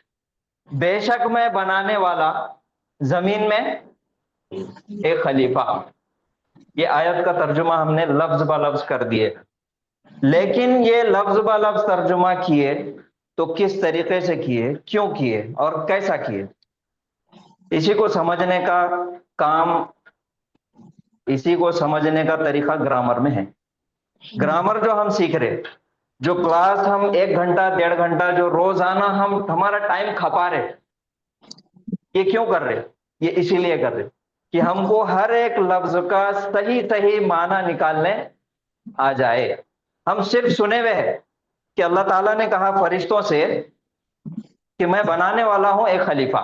बेशक मैं बनाने वाला जमीन में एक खलीफा। ये आयत का तर्जुमा हमने लफ्ज ब लफ्ज कर दिए, लेकिन ये लफ्ज ब लफ्ज तर्जुमा किए तो किस तरीके से किए, क्यों किए और कैसा किए, इसी को समझने का काम, इसी को समझने का तरीका ग्रामर में है। ग्रामर जो हम सीख रहे, जो क्लास हम 1 घंटा 1.5 घंटा जो रोजाना हम हमारा टाइम खपा रहे, ये क्यों कर रहे? ये इसीलिए कर रहे कि हमको हर एक लफ्ज का सही सही माना निकालने आ जाए। हम सिर्फ सुने हुए हैं कि अल्लाह ताला ने कहा फरिश्तों से कि मैं बनाने वाला हूं एक खलीफा,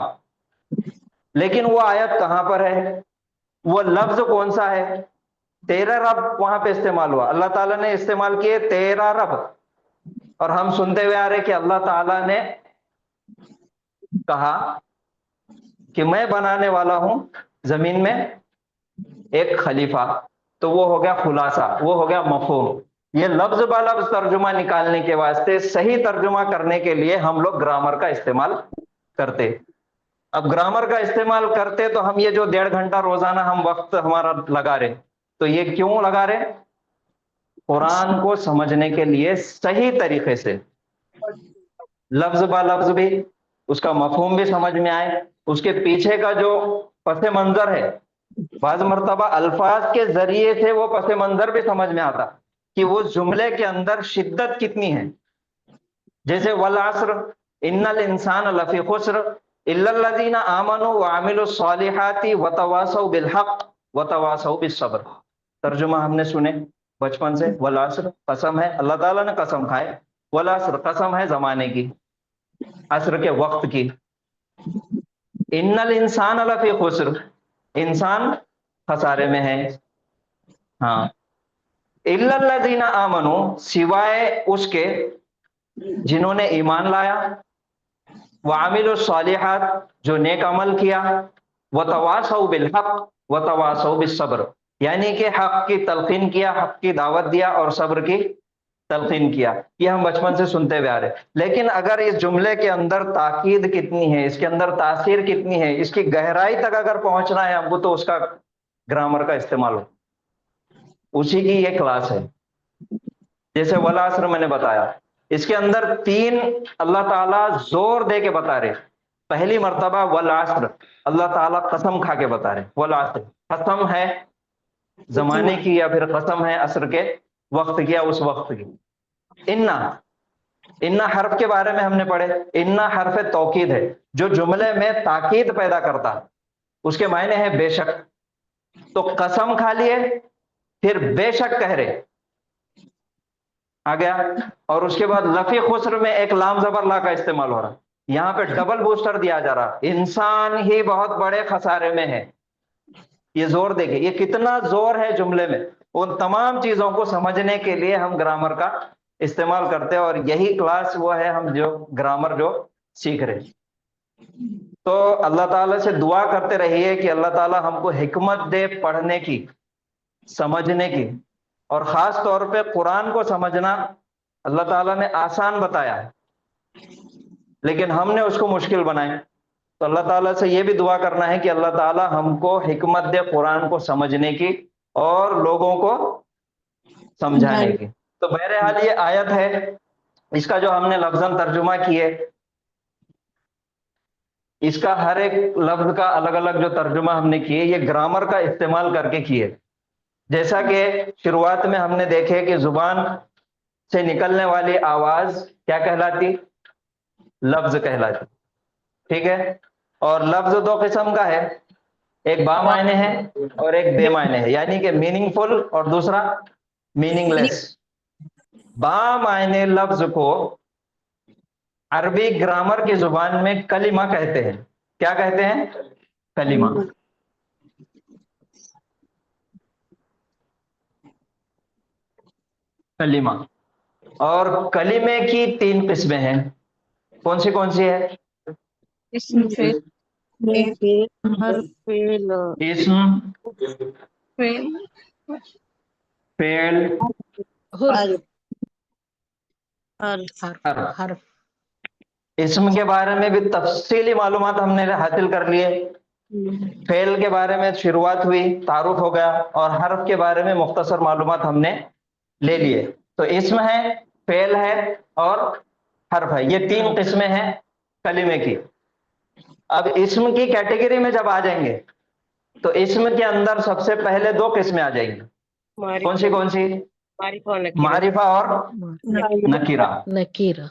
लेकिन वो आयत कहां पर है, वो लफ्ज कौन सा है? तेरा रब वहां पे इस्तेमाल हुआ, अल्लाह ताला ने इस्तेमाल किए तेरा रब, और हम सुनते हुए आ रहे कि अल्लाह ताला ने कहा कि मैं बनाने वाला हूं जमीन में एक खलीफा। तो वो हो गया खुलासा, वो हो गया मफहूम। ये लफ्ज ब लफ्ज तर्जुमा निकालने के वास्ते, सही तर्जुमा करने के लिए हम लोग ग्रामर का इस्तेमाल करते। अब ग्रामर का इस्तेमाल करते तो हम ये जो 1.5 घंटा रोजाना हम वक्त हमारा लगा रहे, तो ये क्यों लगा रहे? कुरान को समझने के लिए सही तरीके से, लफ्ज ब लफ्ज भी, उसका मफहूम भी समझ में आए, उसके पीछे का जो पसे मंजर है, बाज मर्तबा अल्फाज के जरिए से वो पसे मंजर भी समझ में आता कि वो जुमले के अंदर शिद्दत कितनी है। जैसे वल अस्र इन्नल इंसान लफी खुस्र इल्लल लज़ीना आमनु व अमिलुस सालिहाति व तवासौ बिल हक़ व तवासौ बिस सब्र। तर्जुमा हमने सुने बचपन से, वल अस्र कसम है, अल्लाह ताला ने कसम खाए, वल अस्र कसम है जमाने की, अस्र के वक्त की, इन्नल इंसान लफी खुस्र इंसान खसारे में है। हाँ, इल्लल लज़ीना आमनु सिवाय उसके जिन्होंने ईमान लाया, व अमिलुस सालिहात जो नेक अमल किया, व तवासौ बिल हक़ व तवासौ बिस सब्र यानी कि हक की तलकीन किया, हक की दावत दिया और सब्र की तलकीन किया। ये हम बचपन से सुनते हुए आ रहे। लेकिन अगर इस जुमले के अंदर ताकीद कितनी है, इसके अंदर तासीर कितनी है, इसकी गहराई तक अगर पहुंचना है हमको, तो उसका ग्रामर का इस्तेमाल हो, उसी की ये क्लास है। जैसे वल अस्र मैंने बताया, इसके अंदर 3 अल्लाह ताला जोर दे के बता रहे। पहली मर्तबा वल अस्र, अल्लाह ताला कसम खा के बता रहे, वल अस्र कसम है जमाने की, या फिर कसम है असर के वक्त की या उस वक्त की। इन्ना, इन्ना हर्फ के बारे में हमने पढ़े, इन्ना हर्फ तौकीद है जो जुमले में ताकीद पैदा करता, उसके मायने है बेशक। तो कसम खा लिए, फिर बेशक कह रहे आ गया, और उसके बाद लफी खुस्र में एक लाम जबर ला का इस्तेमाल हो रहा, यहां पे डबल बूस्टर दिया जा रहा, इंसान ही बहुत बड़े खसारे में है। ये जोर देखे, ये कितना जोर है जुमले में। उन तमाम चीजों को समझने के लिए हम ग्रामर का इस्तेमाल करते हैं, और यही क्लास वो है हम जो ग्रामर जो सीख रहे। तो अल्लाह ताला से दुआ करते रहिए कि अल्लाह ताला हमको हिकमत दे पढ़ने की, समझने की, और खास तौर पे कुरान को समझना अल्लाह ताला ने आसान बताया है, लेकिन हमने उसको मुश्किल बनाया। तो अल्लाह ताला से ये भी दुआ करना है कि अल्लाह ताला हमको हिकमत दे कुरान को समझने की और लोगों को समझाने की। तो बहरहाल ये आयत है, इसका जो हमने लफ्जन तर्जुमा किए, इसका हर एक लफ्ज का अलग अलग जो तर्जुमा हमने किए, ये ग्रामर का इस्तेमाल करके किए। जैसा कि शुरुआत में हमने देखे कि जुबान से निकलने वाली आवाज क्या कहलाती? लफ्ज कहलाती, ठीक है। और लफ्ज 2 किस्म का है, एक बामायने है और एक बेमायने है, यानी कि मीनिंगफुल और दूसरा मीनिंगलेस। बामायने लफ्ज को अरबी ग्रामर की जुबान में कलिमा कहते हैं। क्या कहते हैं? कलिमा। कलीमा। और कलीमे की 3 किस्में हैं, कौन सी है? इसम फेल हर फेल इस्म, फेल फेल, हर हर हर्फ। हर्फ इस्म के बारे में भी तफसीली मालूमात हमने हासिल कर लिए, फेल के बारे में शुरुआत हुई, तारुफ हो गया, और हर्फ के बारे में मुख्तसर मालूमात हमने ले लिए। तो इस्म है, फेल है और हर्फ है, ये 3 किस्में हैं कलीमे की। अब इस्म की कैटेगरी में जब आ जाएंगे तो इस्म के अंदर सबसे पहले 2 किस्में आ जाएंगी, कौन सी? मारिफा और नकीरा। नकीरा।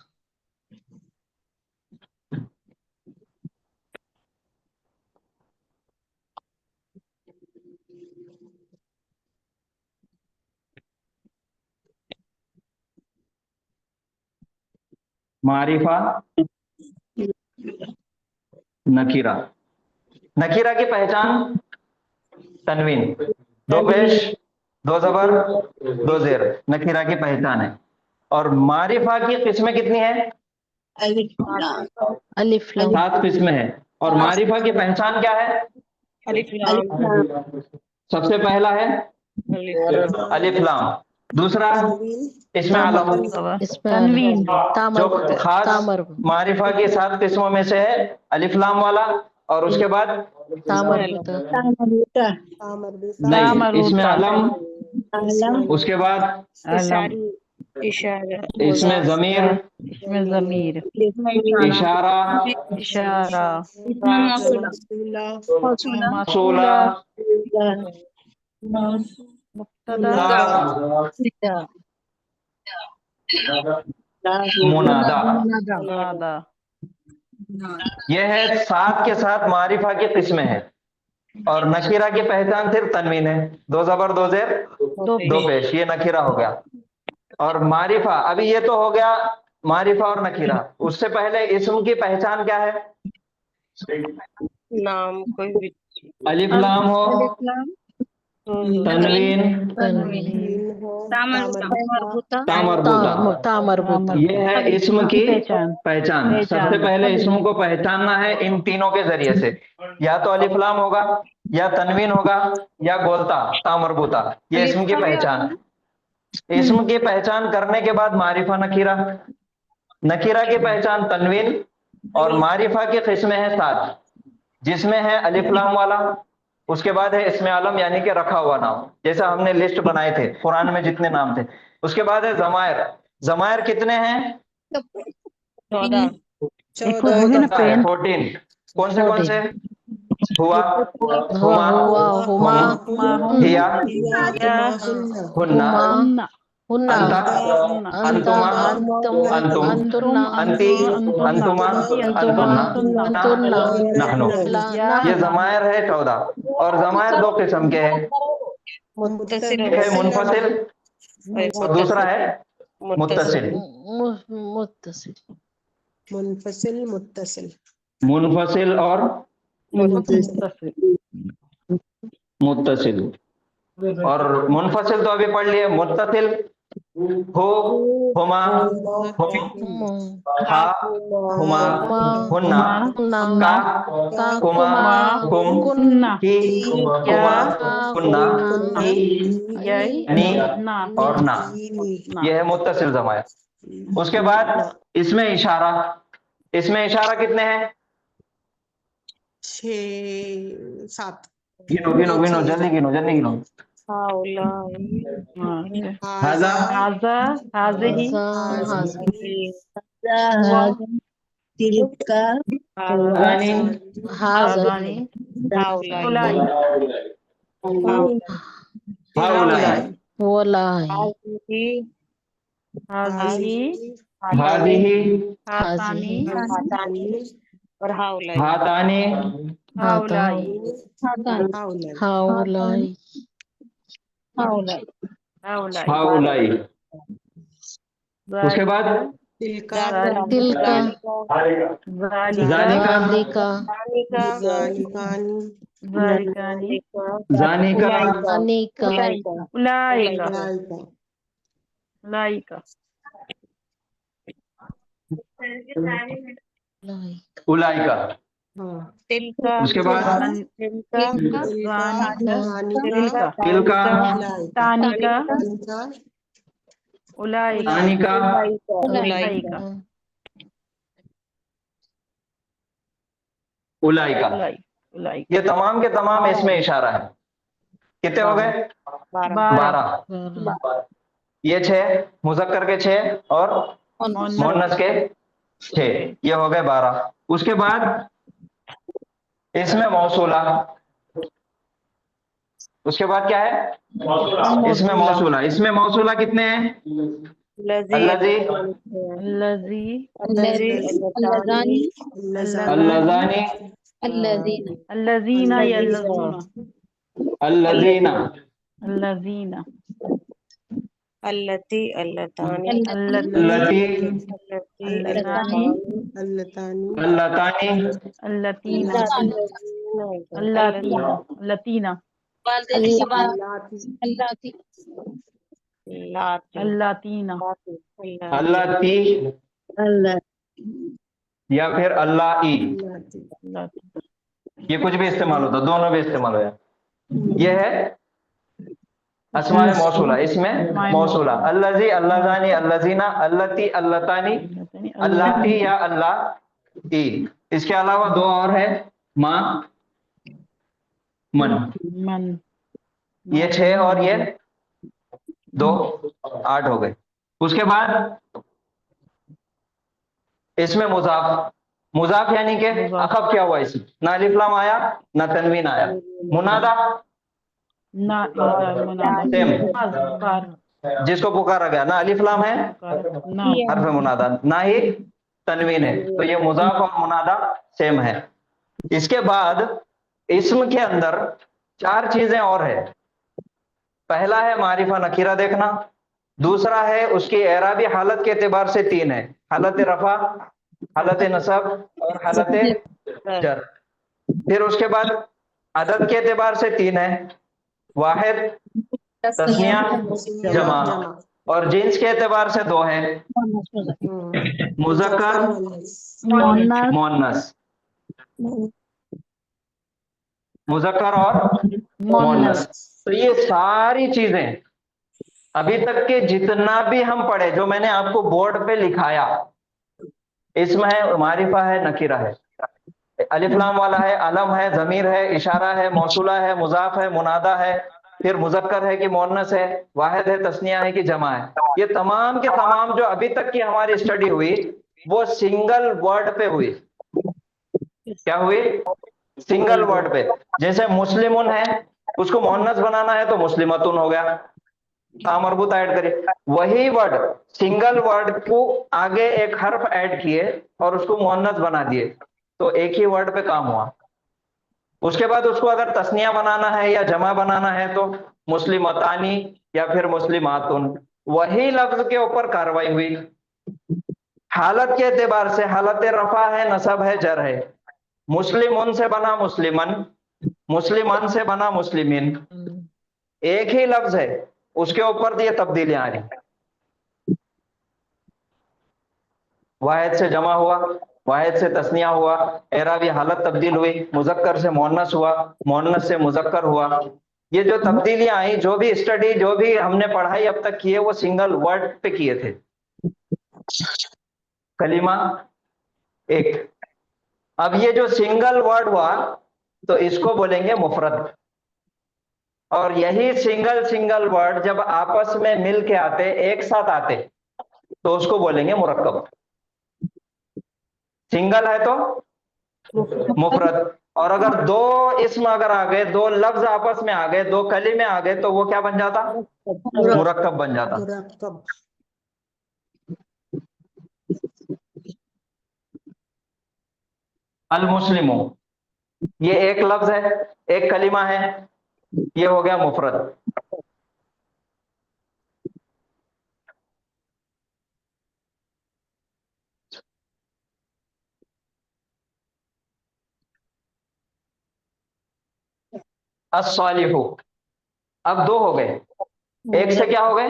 मारिफा, नकीरा। नकीरा की पहचान तनवीन, 2 पेश, 2 जबर, 2 जेर, नकीरा की पहचान है। और मारिफा की किस्में कितनी है? अलिफ लाम 7 किस्में हैं। और मारिफा की पहचान क्या है? सबसे पहला है अलिफ लाम, दूसरा इसमें आलम, इसमें तनवीन। जो खास तामर मारिफा की 7 किस्मों में से है अलिफ लाम वाला। और उसके बाद तामर नहीं, इसमें आलम, उसके बाद अलम, इसमें जमीर, इसमें जमीर, इशारा, इशारा, मौसूला, मुब्तदा, मुनादा। मुनादा। यह है 7 के साथ मारिफा की किस्में हैं। और नकीरा की पहचान सिर्फ तनवीन है, 2 जबर, 2 जेर, 2 पेश, ये नकीरा हो गया। और मारिफा, अभी ये तो हो गया मारिफा और नकीरा। उससे पहले इस्म की पहचान क्या है? नाम कोई भी अलिफ लाम हो, तनवीन, तामरबूता, ये है इस्म की पहचान। सबसे पहले इस्म को पहचानना है इन तीनों के जरिए से, या तो अलिफ लाम होगा, या तनवीन होगा, या गोलता, तामरबूता, ये इस्म की पहचान। इस्म की पहचान करने के बाद मारिफा, नकीरा, नकीरा की पहचान तनवीन, और मारिफा की किस्में हैं 7, जिसमें है अलिफ लाम वाला, उसके बाद है इसमें आलम यानी कि रखा हुआ नाम, जैसा हमने लिस्ट बनाए थे कुरान में जितने नाम थे। उसके बाद है जमायर। जमायर कितने हैं? 14 14। कौन से? हुआ, हुमा, हिया, हुन्ना, अंता, अंतुमा, अंतुम, अंती, अंतुमा, अंतुन्ना, नहनु। ये जमायर है 14। और जमायर 2 किस्म के हैं, एक है मुनफसिल और दूसरा है मुत्तसिल। मुनफसिल और मुत्तसिल। और मुनफसिल तो अभी पढ़ लिए। मुत्तसिल हो, हुमा, हुम, हा, हुमा, हुन्ना, का, कुमा, कुम, की, कुमा, कुन्ना, की, नी और ना। यह है मुत्तसिल जमायर। उसके बाद इसमें इशारा। इसमें इशारा कितने हैं? 6-7 गिनो, जल्दी गिनो। हाजा, हाज़िही, हाज़ानी, हाज़ानी, उलाई, हाउलाई, हाज़िही, हाज़िही, हातानी, और हातानी, हाउलाई, हाउलाई। उसके बाद तिलका, जालिका, जानिका, अनेका, उलाइका, लाइका उलाइका। तिलका उसके बाद तिलका तिलका तिलका, तानिका तानिका, उलाइका तानिका, उलाइका उलाइका। उलाइका ये तमाम के तमाम इसमें इशारा है। कितने हो गए? 12। 12 ये 6 मुजक्कर के 6 और मुअन्नस के 6, ये हो गए 12। उसके बाद इसमें मौसूला। उसके बाद क्या है? इसमें मौसूला। इसमें मौसूला कितने हैं? अल्लज़ी, लजी अल्लाज़ानी अल्लज़ानी, अल्लजीना या अल्लज़ूना अल्लज़ीना, अल्लजीना अल्लती अल्लतानी अल्लती, अल्लतानी अल्लतानी, अल्लतानी, अल्लतीना अल्लातीना लतीना अल्लाती, अल्लातीना अल्लाती या फिर अल्लाही। अल्लाती ये कुछ भी इस्तेमाल होता, दोनों भी इस्तेमाल हो जाए। ये है अस्माए मौसूला। इसमें मौसूला अल्लज़ी, अल्लज़ानी, अल्लज़ीना, अल्लती, अल्लतानी, अल्लाती या अल्लाही। इसके अलावा 2 और है, माँ, मन। मन ये 6 और ये 2, 8 हो गए। उसके बाद इसमें मुजाफ। मुजाफ यानी कि अखब क्या हुआ? इसमें ना अलिफ लाम आया, ना तनवीन आया। मुनादा ना मुनादा सेम, पुकार जिसको पुकारा गया, ना अलिफ लाम है, ना हर्फ मुनादा, ना ही तनवीन है। तो ये मुजाफ और मुनादा सेम है। इसके बाद इस्म के अंदर 4 चीजें और है। पहला है मारिफा नकीरा देखना। दूसरा है उसकी एराबी हालत के एतबार से 3 है, हालत रफा, हालत नसब और हालत जर। फिर उसके बाद अदद के एतबार से 3 है, वाहिद, तस्निया, जमा। और जिन्स के एतबार से 2 है, मुजक्कर, मुअन्नस। मुजक्कर और मुअन्नस। तो ये सारी चीजें अभी तक के जितना भी हम पढ़े, जो मैंने आपको बोर्ड पे लिखाया, इसमें है, मारिफा है, नकीरा है, अलिफ लाम वाला है, अलम है, जमीर है, इशारा है, मौसूला है, मुजाफ है, मुनादा है, फिर मुजक्कर है कि मुअन्नस है, वाहिद है, तस्निया है कि जमा है। ये तमाम के तमाम जो अभी तक की हमारी स्टडी हुई, वो सिंगल वर्ड पे हुई। क्या हुई? सिंगल वर्ड पे। जैसे मुस्लिमुन है, उसको मुअन्नस बनाना है तो मुस्लिमतुन हो गया, मरबूत ऐड करिए। वही वर्ड, सिंगल वर्ड को आगे एक हर्फ ऐड किए और उसको मुअन्नस बना दिए, तो एक ही वर्ड पे काम हुआ। उसके बाद उसको अगर तस्निया बनाना है या जमा बनाना है तो मुस्लिमतानी या फिर मुस्लिमातुन, वही लफ्ज के ऊपर कार्रवाई हुई। हालत के एतबार से हालत रफा है, नसब है, जर है। मुस्लिमुन से बना मुस्लिमन, मुस्लिमन से बना मुस्लिमीन, एक ही लफ्ज है, उसके ऊपर ये तब्दीलियां आ रही। वाहिद से जमा हुआ, वाहिद से तस्निया हुआ, एराबी हालत तब्दील हुई, मुजक्कर से मुअन्नस हुआ, मुअन्नस से मुजक्कर हुआ। ये जो तब्दीलियां आई, जो भी स्टडी, जो भी हमने पढ़ाई अब तक की है, वो सिंगल वर्ड पे किए थे। कलीमा एक। अब ये जो सिंगल वर्ड हुआ, तो इसको बोलेंगे मुफरद। और यही सिंगल वर्ड जब आपस में मिल के आते, एक साथ आते, तो उसको बोलेंगे मुरक्कब। सिंगल है तो मुफरद, और अगर 2 इस्म अगर आ गए, 2 लफ्ज आपस में आ गए, 2 कलीमे आ गए, तो वो क्या बन जाता? मुरक्कब बन जाता। मुरक्कब। अल मुस्लिमो, ये एक लफ्ज है, एक कलीमा है, ये हो गया मुफरद। अस्सालिहु, अब 2 हो गए, एक से क्या हो गए?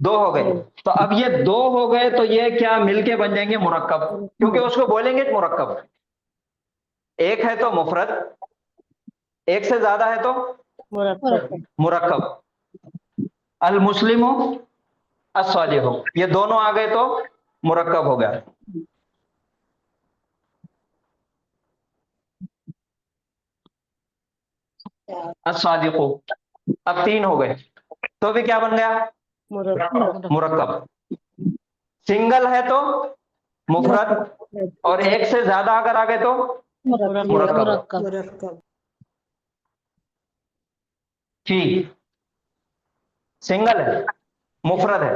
दो हो गए। तो अब ये दो हो गए तो ये क्या मिलके बन जाएंगे मुरक्कब, क्योंकि उसको बोलेंगे मुरक्कब। एक है तो मुफरद, एक से ज्यादा है तो मुरक्कब। अल मुस्लिमो अस्सालिहो, ये दोनों आ गए तो मुरक्कब हो गया। अस्सादिको, अब तीन हो गए तो भी क्या बन गया मुरक्कब। सिंगल है तो मुफरद, और एक से ज्यादा अगर आ गए तो मुरक्कब। मुरक्कब। फी सिंगल है, मुफरद है,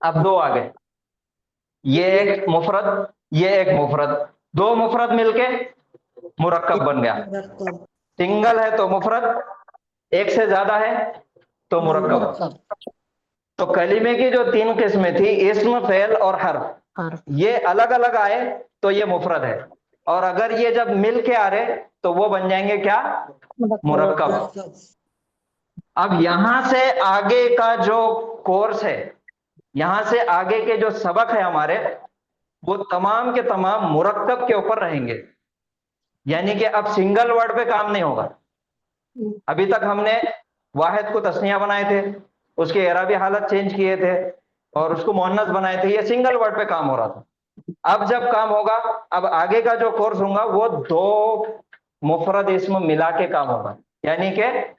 अब दो आ गए, ये एक मुफरद, ये एक मुफरद, दो मुफरद मिलके मुरक्कब बन गया। मुरक्कब। सिंगल है तो मुफरद, एक से ज्यादा है तो मुरक्कब। तो कलीमे की जो तीन किस्में थी, इस्म, फेल और हर्फ, ये अलग अलग आए तो ये मुफरद है, और अगर ये जब मिल के आ रहे तो वो बन जाएंगे क्या मुरक्कब। अब यहां से आगे का जो कोर्स है, यहां से आगे के जो सबक है हमारे, वो तमाम के तमाम मुरक्कब के ऊपर रहेंगे। यानी कि अब सिंगल वर्ड पे काम नहीं होगा। अभी तक हमने वाहिद को तस्निया बनाए थे, उसके एराबी हालत चेंज किए थे और उसको मुअन्नस बनाए थे, ये सिंगल वर्ड पे काम हो रहा था। अब जब काम होगा, अब आगे का जो कोर्स होगा वो दो मुफरद इस्म मिला के काम होगा, यानी कि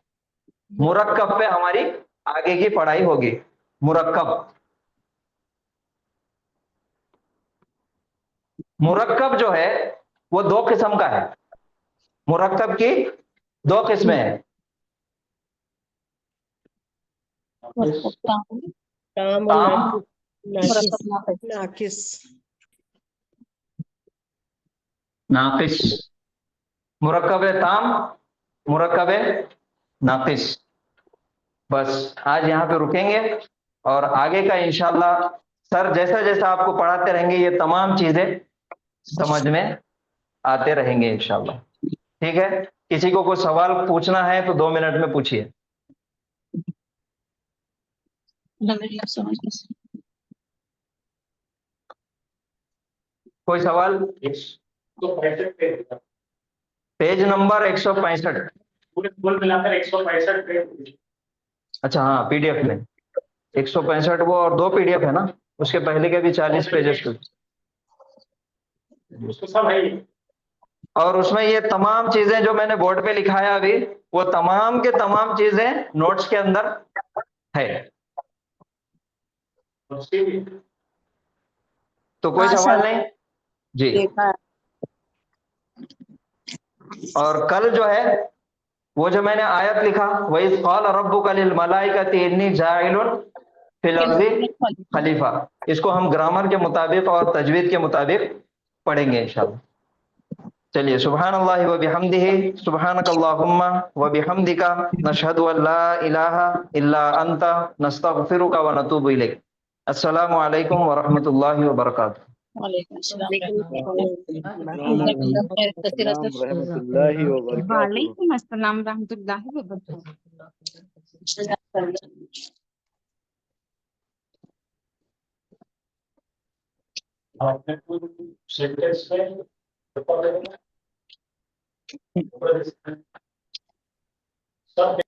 मुरक्कब पे हमारी आगे की पढ़ाई होगी। मुरक्कब, मुरक्कब जो है वो दो किस्म का है। मुरक्कब की दो किस्में हैं। ताम, नाकिस। नाकिस। मुरक्कब है ताम, मुरक्कब है नाकिस। बस आज यहाँ पे रुकेंगे और आगे का इंशाल्लाह सर जैसा जैसा आपको पढ़ाते रहेंगे ये तमाम चीजें समझ में आते रहेंगे इंशाल्लाह। ठीक है, किसी को कोई सवाल पूछना है तो 2 मिनट में पूछिए। कोई सवाल? Page number 165। कुल मिलाकर 165 पेज। अच्छा हाँ, पीडीएफ में 165 वो, और 2 पीडीएफ है ना, उसके पहले के भी 40 पेजेस थे। उसको सब है। और उसमें ये तमाम चीजें जो मैंने बोर्ड पे लिखाया अभी, वो तमाम के तमाम चीजें नोट्स के अंदर है। तो कोई सवाल नहीं जी। और कल जो है वो जो मैंने आयत लिखा, वही क़ाल रब्बुका लिल मलाइकति इन्नी जाइलुन फिल अर्ज़ि खलीफा, इसको हम ग्रामर के मुताबिक और तजवीद के मुताबिक पढ़ेंगे इंशाल्लाह। चलिए, सुब्हानल्लाहि व बिहम्दिही, सुब्हानकल्लाहुम्मा व बिहम्दिका, नशहदु अल्ला इलाहा इल्ला अंता, नस्तगफिरुका व नतूबु इलैक। अस्सलामु अलैकुम व रहमतुल्लाहि व बरकातुहू। वालेकुम अस्सलाम रहमतुल्लाहि व सब